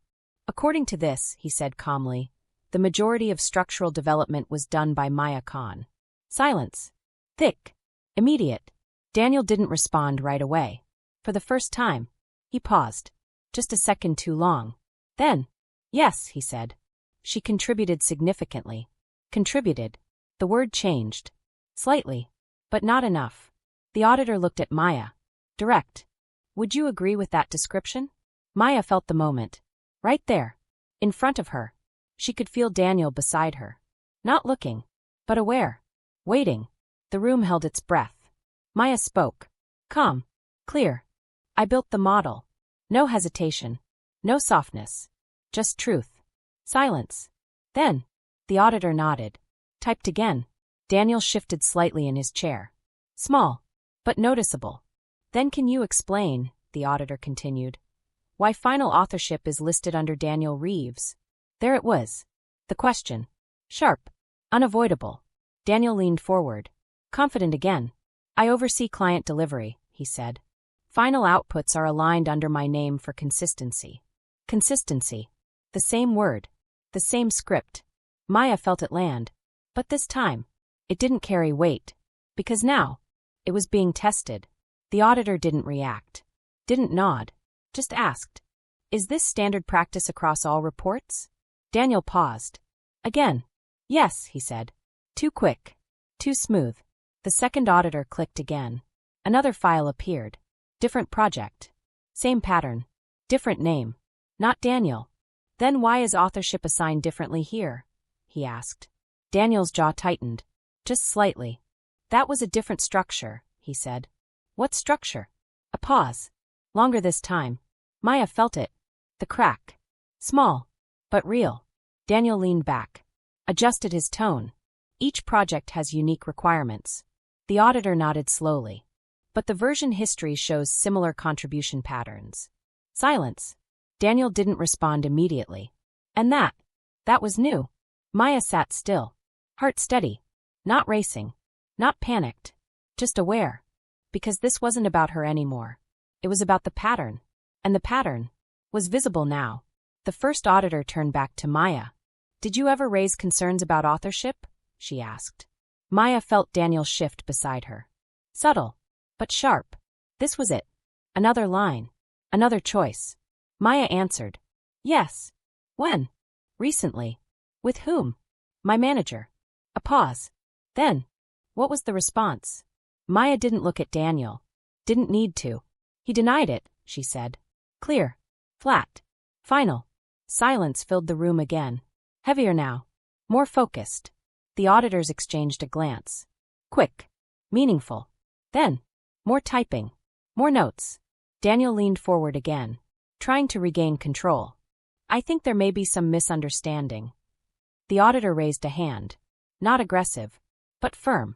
According to this, he said calmly, the majority of structural development was done by Maya Khan. Silence. Thick. Immediate. Daniel didn't respond right away. For the first time. He paused. Just a second too long. Then. Yes, he said. She contributed significantly. Contributed. The word changed. Slightly. But not enough. The auditor looked at Maya. Direct. Would you agree with that description? Maya felt the moment. Right there. In front of her. She could feel Daniel beside her. Not looking. But aware. Waiting. The room held its breath. Maya spoke. Calm. Clear. I built the model. No hesitation. No softness. Just truth. Silence. Then. The auditor nodded. Typed again. Daniel shifted slightly in his chair. Small. But noticeable. Then can you explain, the auditor continued, why final authorship is listed under Daniel Reeves? There it was. The question. Sharp. Unavoidable. Daniel leaned forward. Confident again. I oversee client delivery, he said. Final outputs are aligned under my name for consistency. Consistency. The same word. The same script. Maya felt it land. But this time, it didn't carry weight. Because now, it was being tested. The auditor didn't react. Didn't nod. Just asked. Is this standard practice across all reports? Daniel paused. Again. Yes, he said. Too quick. Too smooth. The second auditor clicked again. Another file appeared. Different project. Same pattern. Different name. Not Daniel. Then why is authorship assigned differently here? He asked. Daniel's jaw tightened. Just slightly. That was a different structure, he said. What structure? A pause. Longer this time. Maya felt it. The crack. Small, but real. Daniel leaned back, adjusted his tone. Each project has unique requirements. The auditor nodded slowly. But the version history shows similar contribution patterns. Silence. Daniel didn't respond immediately. And that was new. Maya sat still, heart steady, not racing, not panicked, just aware. Because this wasn't about her anymore. It was about the pattern. And the pattern was visible now. The first auditor turned back to Maya. Did you ever raise concerns about authorship? She asked. Maya felt Daniel shift beside her. Subtle, but sharp. This was it. Another line. Another choice. Maya answered. Yes. When? Recently. With whom? My manager. A pause. Then. What was the response? Maya didn't look at Daniel. Didn't need to. He denied it, she said. Clear. Flat. Final. Silence filled the room again. Heavier now. More focused. The auditors exchanged a glance. Quick. Meaningful. Then. More typing. More notes. Daniel leaned forward again, trying to regain control. I think there may be some misunderstanding. The auditor raised a hand. Not aggressive, but firm.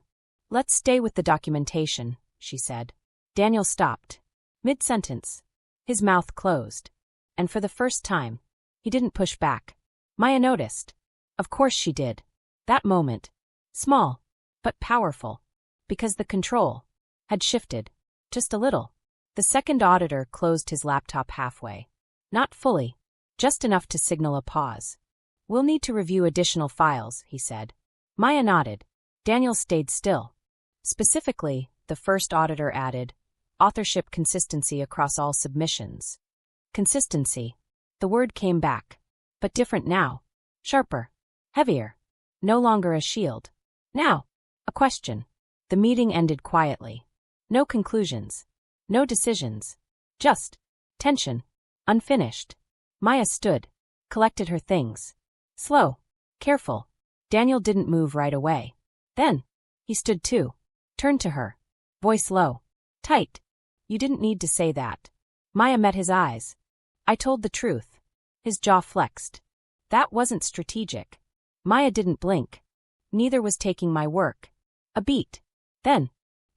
Let's stay with the documentation, she said. Daniel stopped. Mid-sentence. His mouth closed. And for the first time, he didn't push back. Maya noticed. Of course she did. That moment. Small, but powerful. Because the control had shifted. Just a little. The second auditor closed his laptop halfway. Not fully. Just enough to signal a pause. We'll need to review additional files, he said. Maya nodded. Daniel stayed still. Specifically, the first auditor added, authorship consistency across all submissions. Consistency. The word came back. But different now. Sharper. Heavier. No longer a shield. Now. A question. The meeting ended quietly. No conclusions. No decisions. Just tension. Unfinished. Maya stood. Collected her things. Slow. Careful. Daniel didn't move right away. Then. He stood too. Turned to her. Voice low. Tight. You didn't need to say that. Maya met his eyes. I told the truth. His jaw flexed. That wasn't strategic. Maya didn't blink. Neither was taking my work. A beat. Then.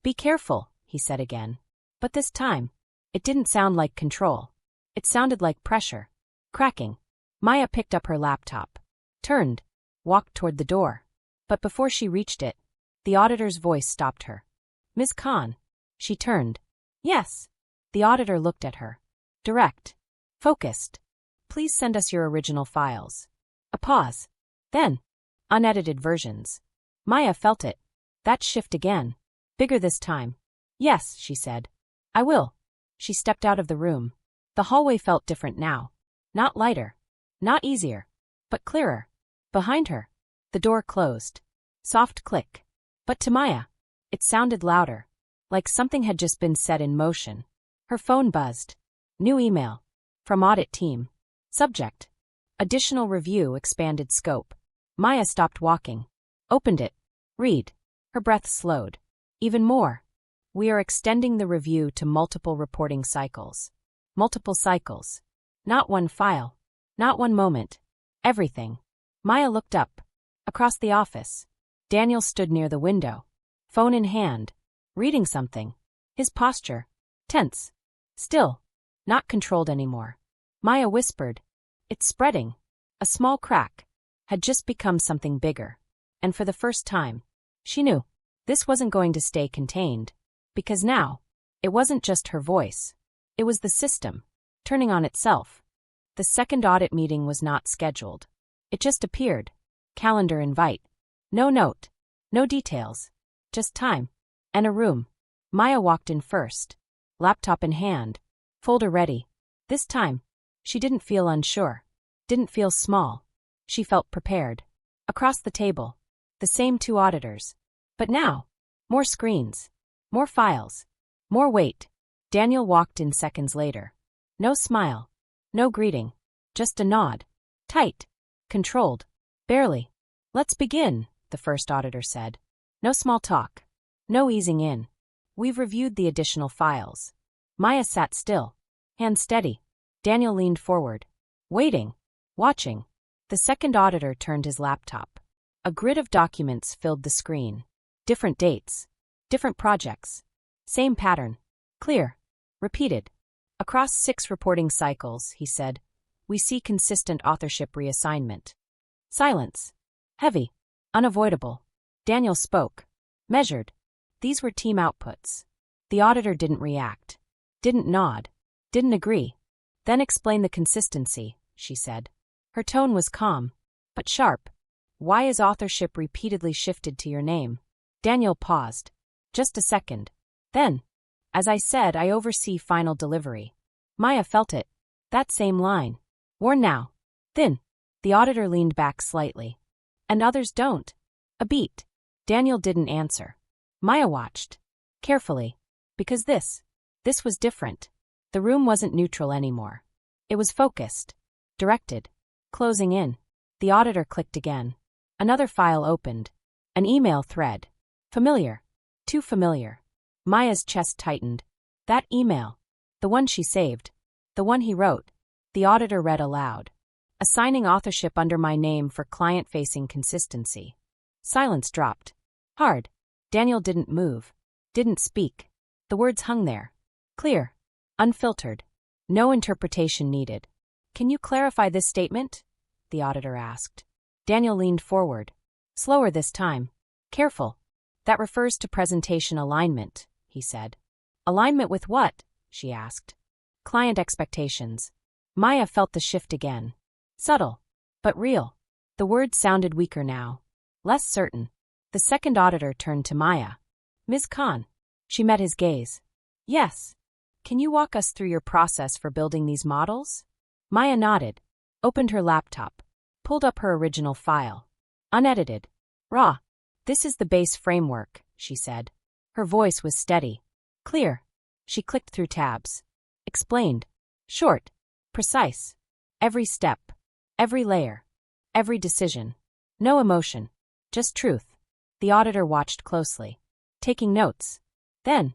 Be careful, he said again. But this time, it didn't sound like control. It sounded like pressure. Cracking. Maya picked up her laptop. Turned. Walked toward the door. But before she reached it, the auditor's voice stopped her. Ms. Khan. She turned. Yes. The auditor looked at her. Direct. Focused. Please send us your original files. A pause. Then. Unedited versions. Maya felt it. That shift again. Bigger this time. Yes, she said. I will. She stepped out of the room. The hallway felt different now. Not lighter. Not easier. But clearer. Behind her. The door closed. Soft click. But to Maya, it sounded louder. Like something had just been set in motion. Her phone buzzed. New email. From audit team. Subject. Additional review expanded scope. Maya stopped walking. Opened it. Read. Her breath slowed. Even more. We are extending the review to multiple reporting cycles. Multiple cycles. Not one file. Not one moment. Everything. Maya looked up. Across the office. Daniel stood near the window. Phone in hand. Reading something. His posture. Tense. Still. Not controlled anymore. Maya whispered. It's spreading. A small crack. Had just become something bigger. And for the first time, she knew. This wasn't going to stay contained. Because now, it wasn't just her voice. It was the system. Turning on itself. The second audit meeting was not scheduled. It just appeared. Calendar invite. No note. No details. Just time. And a room. Maya walked in first. Laptop in hand. Folder ready. This time, she didn't feel unsure. Didn't feel small. She felt prepared. Across the table. The same two auditors. But now, more screens. More files. More weight. Daniel walked in seconds later. No smile. No greeting. Just a nod. Tight. Controlled. Barely. Let's begin, the first auditor said. No small talk. No easing in. We've reviewed the additional files. Maya sat still, hand steady. Daniel leaned forward, waiting, watching. The second auditor turned his laptop. A grid of documents filled the screen. Different dates. Different projects. Same pattern. Clear. Repeated. Across 6 reporting cycles, he said, we see consistent authorship reassignment. Silence. Heavy. Unavoidable. Daniel spoke. Measured. These were team outputs. The auditor didn't react. Didn't nod. Didn't agree. Then explain the consistency, she said. Her tone was calm, but sharp. Why is authorship repeatedly shifted to your name? Daniel paused. Just a second. Then, as I said, I oversee final delivery. Maya felt it. That same line. Worn now. Thin. The auditor leaned back slightly. And others don't. A beat. Daniel didn't answer. Maya watched. Carefully. Because this was different. The room wasn't neutral anymore. It was focused. Directed. Closing in. The auditor clicked again. Another file opened. An email thread. Familiar. Too familiar. Maya's chest tightened. That email. The one she saved. The one he wrote. The auditor read aloud. Assigning authorship under my name for client-facing consistency. Silence dropped. Hard. Daniel didn't move. Didn't speak. The words hung there. Clear. Unfiltered. No interpretation needed. Can you clarify this statement? The auditor asked. Daniel leaned forward. Slower this time. Careful. That refers to presentation alignment, he said. Alignment with what? She asked. Client expectations. Maya felt the shift again. Subtle, but real. The words sounded weaker now. Less certain. The second auditor turned to Maya. Ms. Khan. She met his gaze. Yes. Can you walk us through your process for building these models? Maya nodded, opened her laptop, pulled up her original file. Unedited. Raw. This is the base framework, she said. Her voice was steady. Clear. She clicked through tabs. Explained. Short. Precise. Every step. Every layer. Every decision. No emotion. Just truth. The auditor watched closely. Taking notes. Then,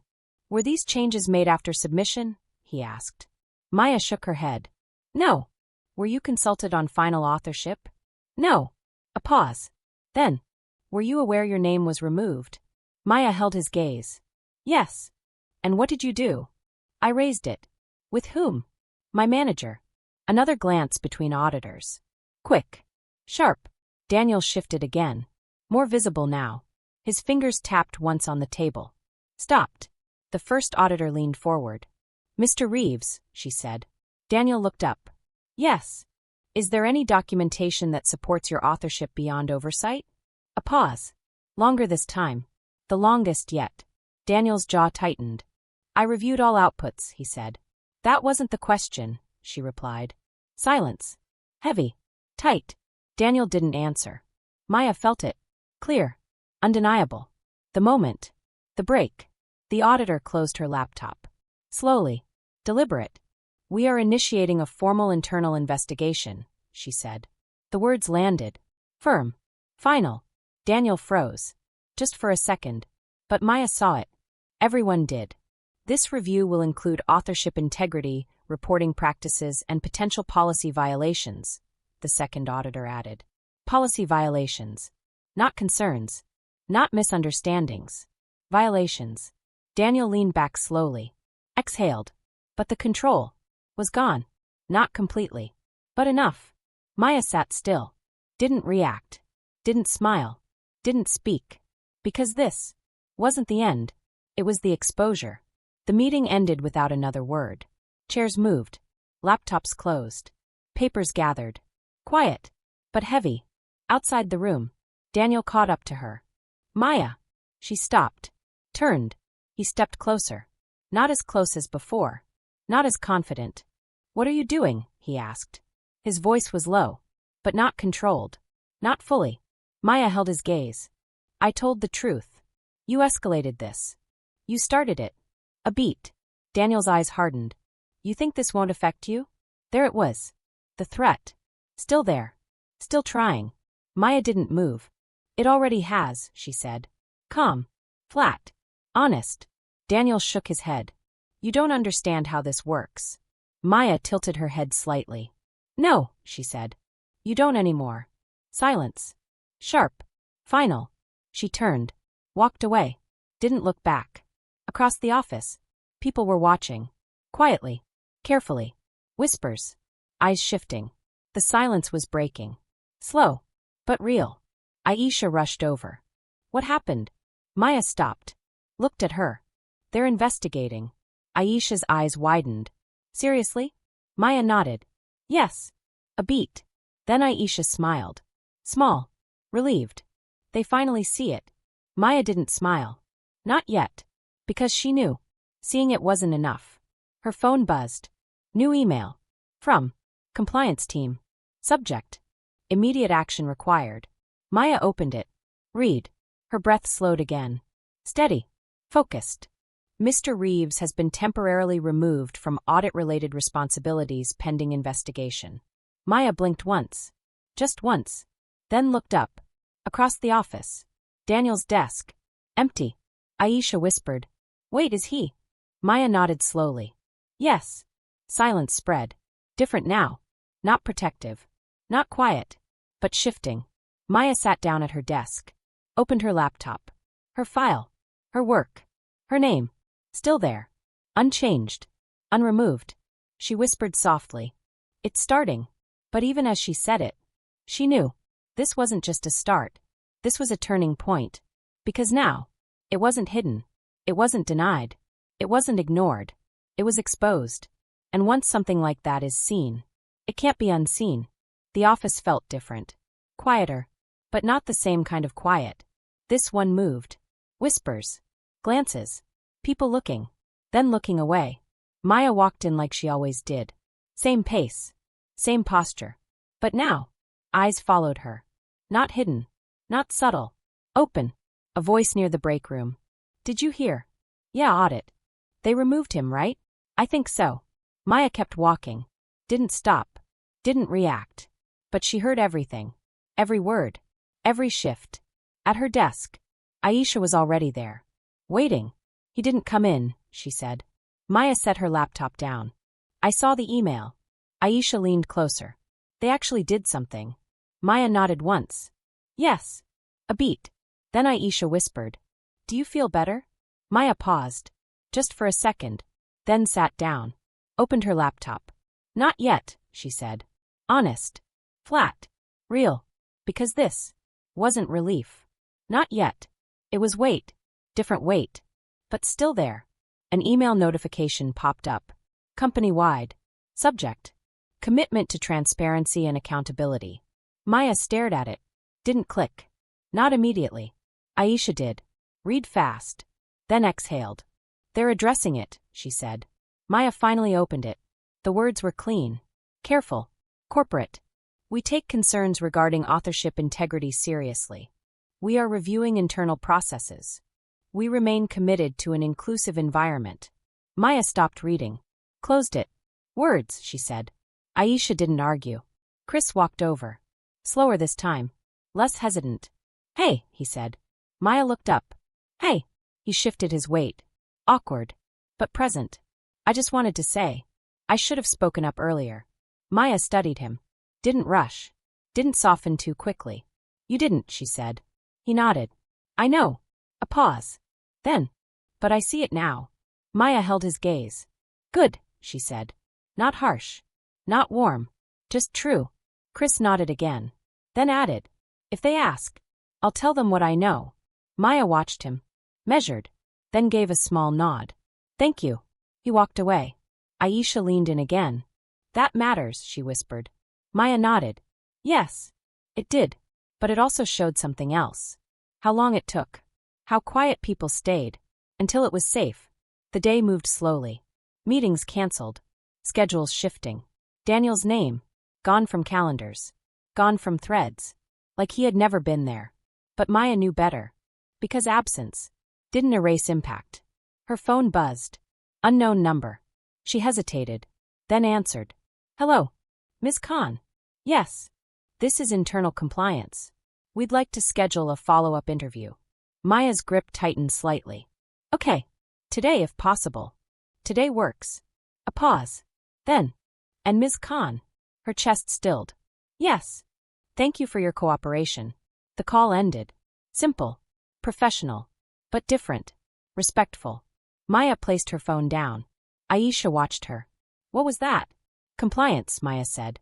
were these changes made after submission? He asked. Maya shook her head. No. Were you consulted on final authorship? No. A pause. Then, were you aware your name was removed? Maya held his gaze. Yes. And what did you do? I raised it. With whom? My manager. Another glance between auditors. Quick. Sharp. Daniel shifted again. More visible now. His fingers tapped once on the table. Stopped. The first auditor leaned forward. Mr. Reeves, she said. Daniel looked up. Yes. Is there any documentation that supports your authorship beyond oversight? A pause. Longer this time. The longest yet. Daniel's jaw tightened. I reviewed all outputs, he said. That wasn't the question, she replied. Silence. Heavy. Tight. Daniel didn't answer. Maya felt it. Clear. Undeniable. The moment. The break. The auditor closed her laptop. Slowly. Deliberate. We are initiating a formal internal investigation, she said. The words landed. Firm. Final. Daniel froze. Just for a second. But Maya saw it. Everyone did. This review will include authorship integrity, reporting practices, and potential policy violations, the second auditor added. Policy violations. Not concerns. Not misunderstandings. Violations. Daniel leaned back slowly. Exhaled. But the control was gone. Not completely. But enough. Maya sat still. Didn't react. Didn't smile. Didn't speak. Because this wasn't the end. It was the exposure. The meeting ended without another word. Chairs moved. Laptops closed. Papers gathered. Quiet. But heavy. Outside the room. Daniel caught up to her. Maya. She stopped. Turned. He stepped closer. Not as close as before. Not as confident. What are you doing? He asked. His voice was low. But not controlled. Not fully. Maya held his gaze. I told the truth. You escalated this. You started it. A beat. Daniel's eyes hardened. You think this won't affect you? There it was. The threat. Still there. Still trying. Maya didn't move. It already has, she said. Calm. Flat. Honest. Daniel shook his head. You don't understand how this works. Maya tilted her head slightly. No, she said. You don't anymore. Silence. Sharp. Final. She turned. Walked away. Didn't look back. Across the office. People were watching. Quietly. Carefully. Whispers. Eyes shifting. The silence was breaking. Slow. But real. Aisha rushed over. What happened? Maya stopped. Looked at her. They're investigating. Aisha's eyes widened. Seriously? Maya nodded. Yes. A beat. Then Aisha smiled. Small. Relieved. They finally see it. Maya didn't smile. Not yet. Because she knew. Seeing it wasn't enough. Her phone buzzed. New email. From. Compliance team. Subject. Immediate action required. Maya opened it. Read. Her breath slowed again. Steady. Focused. Mr. Reeves has been temporarily removed from audit-related responsibilities pending investigation. Maya blinked once. Just once. Then looked up. Across the office. Daniel's desk. Empty. Aisha whispered. Wait, is he? Maya nodded slowly. Yes. Silence spread. Different now. Not protective. Not quiet. But shifting. Maya sat down at her desk. Opened her laptop. Her file. Her work. Her name. Still there. Unchanged. Unremoved. She whispered softly. It's starting. But even as she said it, she knew. This wasn't just a start. This was a turning point. Because now, it wasn't hidden. It wasn't denied. It wasn't ignored. It was exposed. And once something like that is seen, it can't be unseen. The office felt different. Quieter. But not the same kind of quiet. This one moved. Whispers. Glances. People looking. Then looking away. Maya walked in like she always did. Same pace. Same posture. But now, eyes followed her. Not hidden. Not subtle. Open. A voice near the break room. Did you hear? Yeah, audit. They removed him, right? I think so. Maya kept walking. Didn't stop. Didn't react. But she heard everything. Every word. Every shift. At her desk. Aisha was already there. Waiting. He didn't come in, she said. Maya set her laptop down. I saw the email. Aisha leaned closer. They actually did something. Maya nodded once. Yes. A beat. Then Aisha whispered. Do you feel better? Maya paused. Just for a second. Then sat down. Opened her laptop. Not yet, she said. Honest. Flat. Real. Because this wasn't relief. Not yet. It was weight. Different weight. But still there. An email notification popped up. Company-wide. Subject. Commitment to transparency and accountability. Maya stared at it. Didn't click. Not immediately. Aisha did. Read fast. Then exhaled. They're addressing it, she said. Maya finally opened it. The words were clean. Careful. Corporate. We take concerns regarding authorship integrity seriously. We are reviewing internal processes. We remain committed to an inclusive environment. Maya stopped reading. Closed it. Words, she said. Aisha didn't argue. Chris walked over. Slower this time. Less hesitant. Hey, he said. Maya looked up. Hey. He shifted his weight. Awkward. But present. I just wanted to say. I should have spoken up earlier. Maya studied him. Didn't rush. Didn't soften too quickly. You didn't, she said. He nodded. I know. A pause. Then. But I see it now. Maya held his gaze. Good, she said. Not harsh. Not warm. Just true. Chris nodded again. Then added. If they ask, I'll tell them what I know. Maya watched him. Measured. Then gave a small nod. Thank you. He walked away. Aisha leaned in again. That matters, she whispered. Maya nodded. Yes. It did. But it also showed something else. How long it took. How quiet people stayed. Until it was safe. The day moved slowly. Meetings canceled. Schedules shifting. Daniel's name. Gone from calendars. Gone from threads. Like he had never been there. But Maya knew better. Because absence didn't erase impact. Her phone buzzed. Unknown number. She hesitated. Then answered. Hello. Ms. Khan. Yes. This is internal compliance. We'd like to schedule a follow-up interview. Maya's grip tightened slightly. Okay. Today if possible. Today works. A pause. Then. And Ms. Khan. Her chest stilled. Yes. Thank you for your cooperation. The call ended. Simple. Professional. But different. Respectful. Maya placed her phone down. Aisha watched her. What was that? Compliance, Maya said.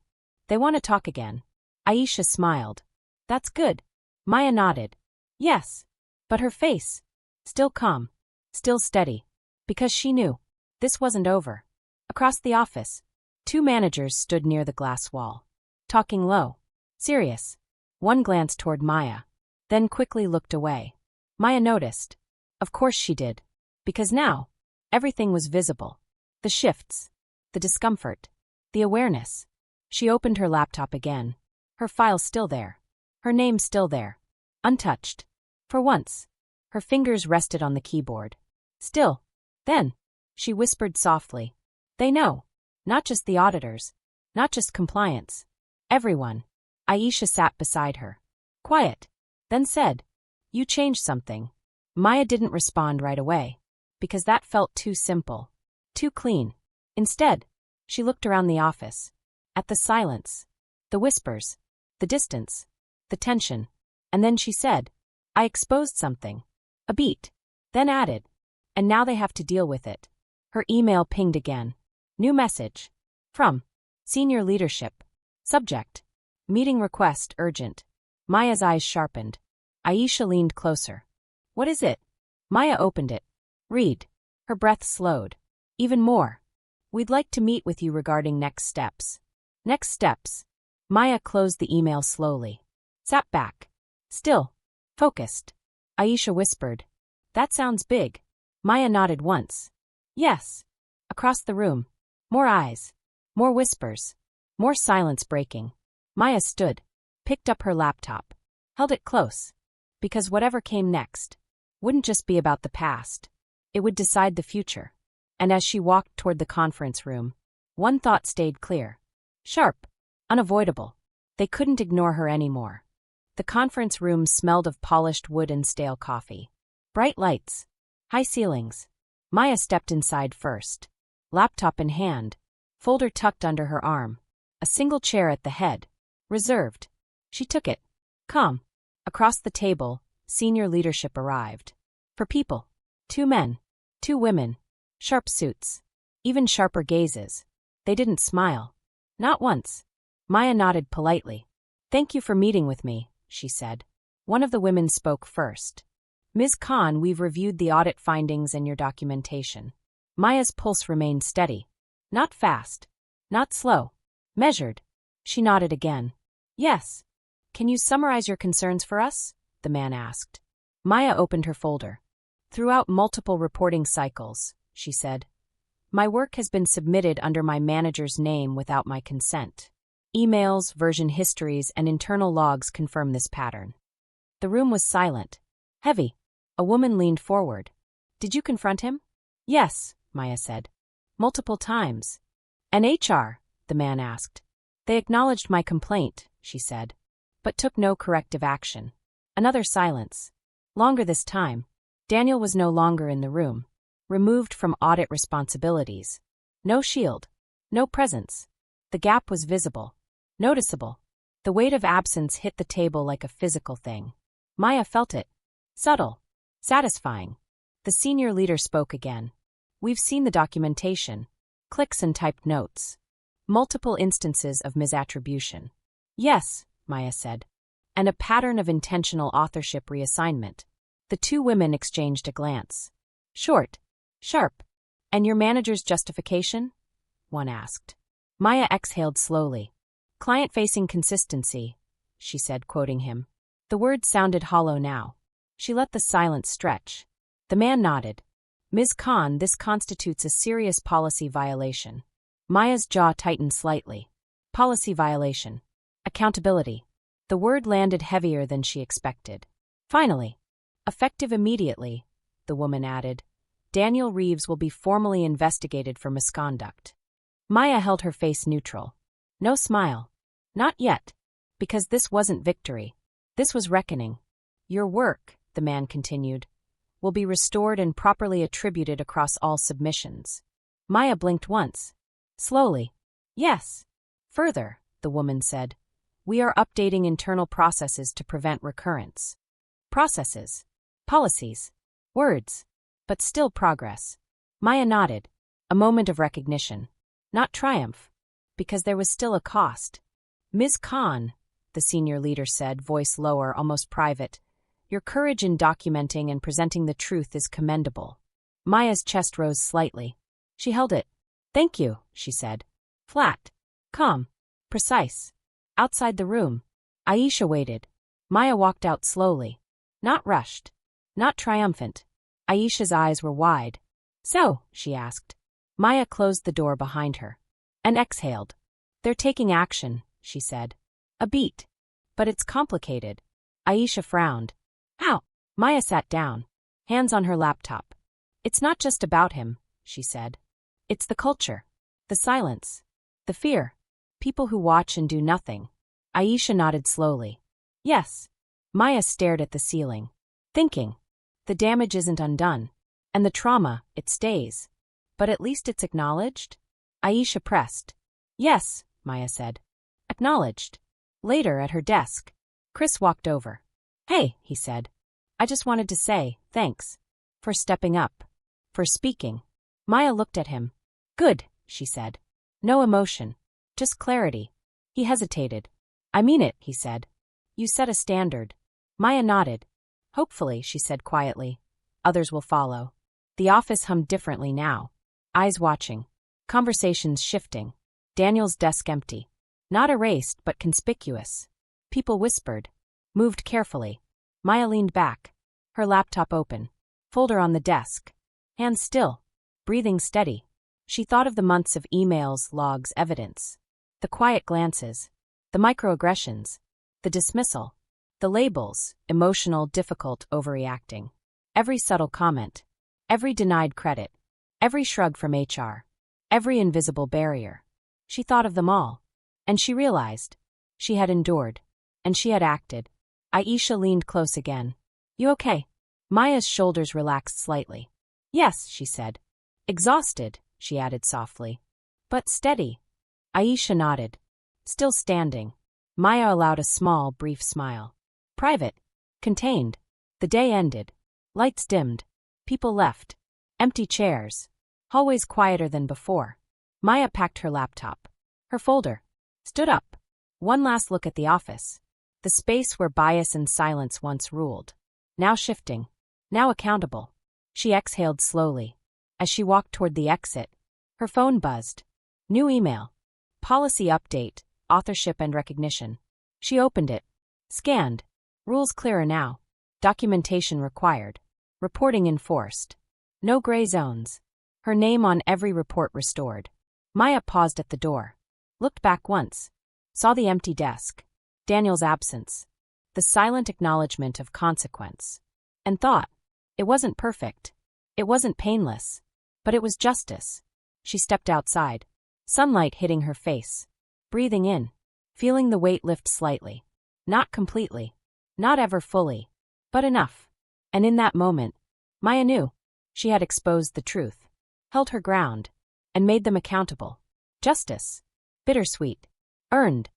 They want to talk again. Aisha smiled. That's good. Maya nodded. Yes. But her face. Still calm. Still steady. Because she knew. This wasn't over. Across the office, two managers stood near the glass wall. Talking low. Serious. One glanced toward Maya. Then quickly looked away. Maya noticed. Of course she did. Because now, everything was visible. The shifts. The discomfort. The awareness. She opened her laptop again. Her file still there. Her name still there. Untouched. For once. Her fingers rested on the keyboard. Still. Then. She whispered softly. They know. Not just the auditors. Not just compliance. Everyone. Aisha sat beside her. Quiet. Then said. You changed something. Maya didn't respond right away. Because that felt too simple. Too clean. Instead, she looked around the office. At the silence. The whispers. The distance. The tension. And then she said. I exposed something. A beat. Then added. And now they have to deal with it. Her email pinged again. New message. From. Senior leadership. Subject. Meeting request urgent. Maya's eyes sharpened. Aisha leaned closer. What is it? Maya opened it. Read. Her breath slowed. Even more. We'd like to meet with you regarding next steps. Next steps. Maya closed the email slowly. Sat back. Still. Focused. Aisha whispered. That sounds big. Maya nodded once. Yes. Across the room. More eyes. More whispers. More silence breaking. Maya stood. Picked up her laptop. Held it close. Because whatever came next wouldn't just be about the past. It would decide the future. And as she walked toward the conference room, one thought stayed clear. Sharp. Unavoidable. They couldn't ignore her anymore. The conference room smelled of polished wood and stale coffee. Bright lights. High ceilings. Maya stepped inside first. Laptop in hand. Folder tucked under her arm. A single chair at the head. Reserved. She took it. Calm. Across the table, senior leadership arrived. For people. 2 men. 2 women. Sharp suits. Even sharper gazes. They didn't smile. Not once. Maya nodded politely. Thank you for meeting with me, she said. One of the women spoke first. Ms. Khan, we've reviewed the audit findings and your documentation. Maya's pulse remained steady. Not fast. Not slow. Measured. She nodded again. Yes. Can you summarize your concerns for us? The man asked. Maya opened her folder. Throughout multiple reporting cycles, she said, my work has been submitted under my manager's name without my consent. Emails, version histories, and internal logs confirm this pattern. The room was silent. Heavy. A woman leaned forward. Did you confront him? Yes, Maya said. Multiple times. And HR? The man asked. They acknowledged my complaint, she said, but took no corrective action. Another silence. Longer this time. Daniel was no longer in the room. Removed from audit responsibilities. No shield. No presence. The gap was visible. Noticeable. The weight of absence hit the table like a physical thing. Maya felt it. Subtle. Satisfying. The senior leader spoke again. We've seen the documentation. Clicks and typed notes. Multiple instances of misattribution. Yes, Maya said. And a pattern of intentional authorship reassignment. The 2 women exchanged a glance. Short. Sharp. And your manager's justification? One asked. Maya exhaled slowly. Client-facing consistency, she said, quoting him. The words sounded hollow now. She let the silence stretch. The man nodded. Ms. Khan, this constitutes a serious policy violation. Maya's jaw tightened slightly. Policy violation. Accountability. The word landed heavier than she expected. Finally. Effective immediately, the woman added. Daniel Reeves will be formally investigated for misconduct. Maya held her face neutral. No smile. Not yet. Because this wasn't victory. This was reckoning. Your work, the man continued, will be restored and properly attributed across all submissions. Maya blinked once. Slowly. Yes. Further, the woman said, we are updating internal processes to prevent recurrence. Processes. Policies. Words. But still progress. Maya nodded. A moment of recognition. Not triumph. Because there was still a cost. Ms. Khan, the senior leader said, voice lower, almost private, your courage in documenting and presenting the truth is commendable. Maya's chest rose slightly. She held it. Thank you, she said. Flat. Calm. Precise. Outside the room, Aisha waited. Maya walked out slowly. Not rushed. Not triumphant. Aisha's eyes were wide. So, she asked. Maya closed the door behind her. And exhaled. They're taking action, she said. A beat. But it's complicated. Aisha frowned. How? Maya sat down. Hands on her laptop. It's not just about him, she said. It's the culture. The silence. The fear. People who watch and do nothing. Aisha nodded slowly. Yes. Maya stared at the ceiling. Thinking. The damage isn't undone. And the trauma, it stays. But at least it's acknowledged? Aisha pressed. Yes, Maya said. Acknowledged. Later, at her desk, Chris walked over. Hey, he said. I just wanted to say, thanks. For stepping up. For speaking. Maya looked at him. Good, she said. No emotion. Just clarity. He hesitated. I mean it, he said. You set a standard. Maya nodded. Hopefully, she said quietly. Others will follow. The office hummed differently now. Eyes watching. Conversations shifting. Daniel's desk empty. Not erased, but conspicuous. People whispered. Moved carefully. Maya leaned back. Her laptop open. Folder on the desk. Hands still. Breathing steady. She thought of the months of emails, logs, evidence. The quiet glances. The microaggressions. The dismissal. The labels, emotional, difficult, overreacting. Every subtle comment. Every denied credit. Every shrug from HR. Every invisible barrier. She thought of them all. And she realized. She had endured. And she had acted. Aisha leaned close again. You okay? Maya's shoulders relaxed slightly. Yes, she said. Exhausted, she added softly. But steady. Aisha nodded. Still standing. Maya allowed a small, brief smile. Private. Contained. The day ended. Lights dimmed. People left. Empty chairs. Hallways quieter than before. Maya packed her laptop. Her folder. Stood up. One last look at the office. The space where bias and silence once ruled. Now shifting. Now accountable. She exhaled slowly. As she walked toward the exit, her phone buzzed. New email. Policy update, authorship and recognition. She opened it. Scanned. Rules clearer now. Documentation required. Reporting enforced. No gray zones. Her name on every report restored. Maya paused at the door. Looked back once. Saw the empty desk. Daniel's absence. The silent acknowledgement of consequence. And thought. It wasn't perfect. It wasn't painless. But it was justice. She stepped outside. Sunlight hitting her face. Breathing in. Feeling the weight lift slightly. Not completely. Not ever fully. But enough. And in that moment, Maya knew. She had exposed the truth. Held her ground. And made them accountable. Justice. Bittersweet. Earned.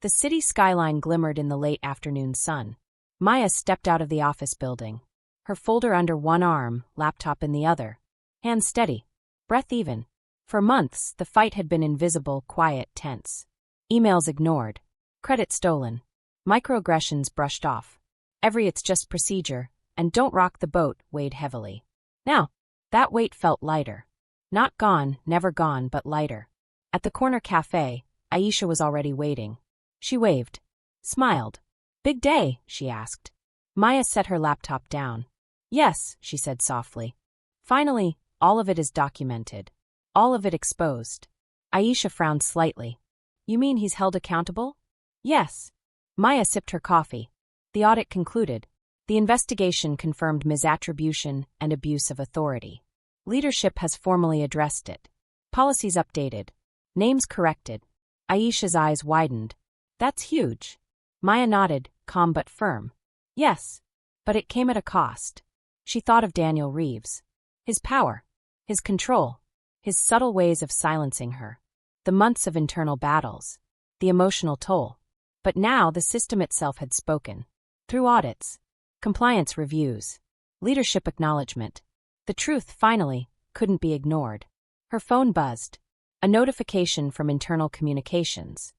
The city skyline glimmered in the late afternoon sun. Maya stepped out of the office building. Her folder under one arm, laptop in the other. Hands steady. Breath even. For months, the fight had been invisible, quiet, tense. Emails ignored. Credit stolen. Microaggressions brushed off. Every it's just procedure, and don't rock the boat weighed heavily. Now, that weight felt lighter. Not gone, never gone, but lighter. At the corner cafe, Aisha was already waiting. She waved. Smiled. Big day, she asked. Maya set her laptop down. Yes, she said softly. Finally, all of it is documented. All of it exposed. Aisha frowned slightly. You mean he's held accountable? Yes. Maya sipped her coffee. The audit concluded. The investigation confirmed misattribution and abuse of authority. Leadership has formally addressed it. Policies updated. Names corrected. Aisha's eyes widened. That's huge. Maya nodded, calm but firm. Yes. But it came at a cost. She thought of Daniel Reeves. His power. His control. His subtle ways of silencing her. The months of internal battles. The emotional toll. But now the system itself had spoken. Through audits. Compliance reviews. Leadership acknowledgement. The truth, finally, couldn't be ignored. Her phone buzzed. A notification from internal communications.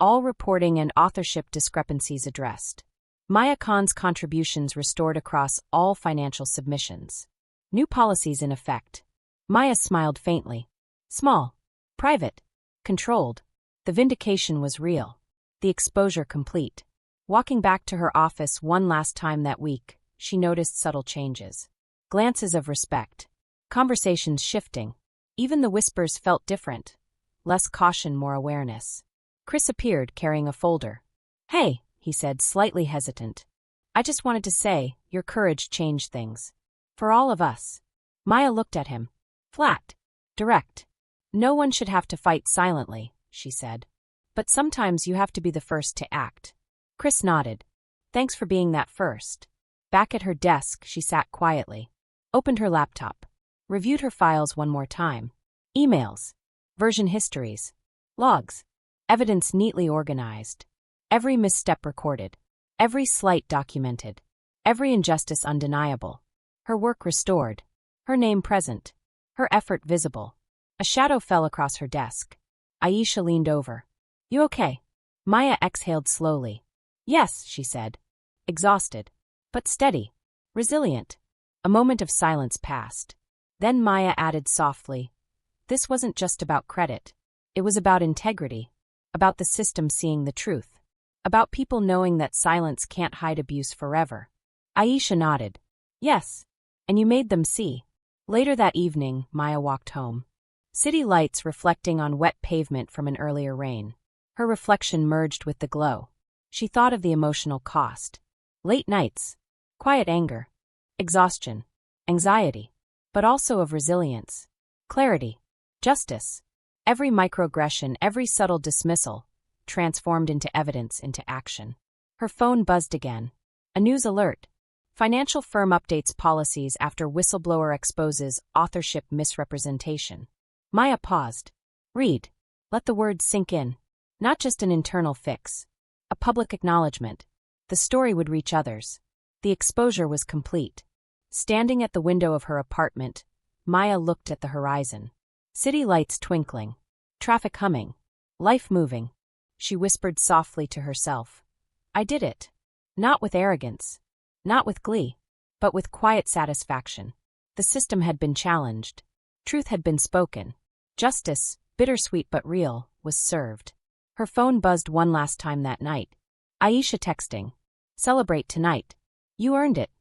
All reporting and authorship discrepancies addressed. Maya Khan's contributions restored across all financial submissions. New policies in effect. Maya smiled faintly. Small. Private. Controlled. The vindication was real. The exposure complete. Walking back to her office one last time that week, she noticed subtle changes. Glances of respect. Conversations shifting. Even the whispers felt different. Less caution, more awareness. Chris appeared carrying a folder. "Hey," he said, slightly hesitant. "I just wanted to say, your courage changed things. For all of us." Maya looked at him. Flat. Direct. "No one should have to fight silently," she said. "But sometimes you have to be the first to act." Chris nodded. "Thanks for being that first." Back at her desk, she sat quietly. Opened her laptop. Reviewed her files one more time. Emails. Version histories. Logs. Evidence neatly organized. Every misstep recorded. Every slight documented. Every injustice undeniable. Her work restored. Her name present. Her effort visible. A shadow fell across her desk. Aisha leaned over. "You okay?" Maya exhaled slowly. "Yes," she said. Exhausted. But steady. Resilient. A moment of silence passed. Then Maya added softly, "This wasn't just about credit. It was about integrity. About the system seeing the truth. About people knowing that silence can't hide abuse forever." Aisha nodded. "Yes. And you made them see." Later that evening, Maya walked home. City lights reflecting on wet pavement from an earlier rain. Her reflection merged with the glow. She thought of the emotional cost. Late nights. Quiet anger. Exhaustion. Anxiety. But also of resilience. Clarity. Justice. Every microaggression, every subtle dismissal, transformed into evidence, into action. Her phone buzzed again. A news alert. Financial firm updates policies after whistleblower exposes authorship misrepresentation. Maya paused. Read. Let the words sink in. Not just an internal fix. A public acknowledgement. The story would reach others. The exposure was complete. Standing at the window of her apartment, Maya looked at the horizon. City lights twinkling. Traffic humming. Life moving. She whispered softly to herself. "I did it." Not with arrogance. Not with glee. But with quiet satisfaction. The system had been challenged. Truth had been spoken. Justice, bittersweet but real, was served. Her phone buzzed one last time that night. Aisha texting. "Celebrate tonight. You earned it."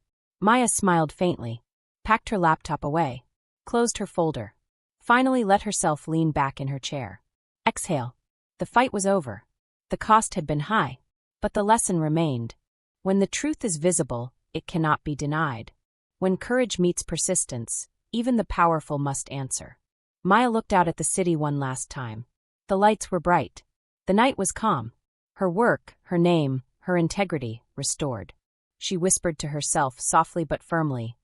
Maya smiled faintly. Packed her laptop away. Closed her folder. Finally let herself lean back in her chair. Exhale. The fight was over. The cost had been high. But the lesson remained. When the truth is visible, it cannot be denied. When courage meets persistence, even the powerful must answer. Maya looked out at the city one last time. The lights were bright. The night was calm. Her work, her name, her integrity, restored. She whispered to herself softly but firmly,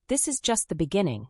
"This is just the beginning."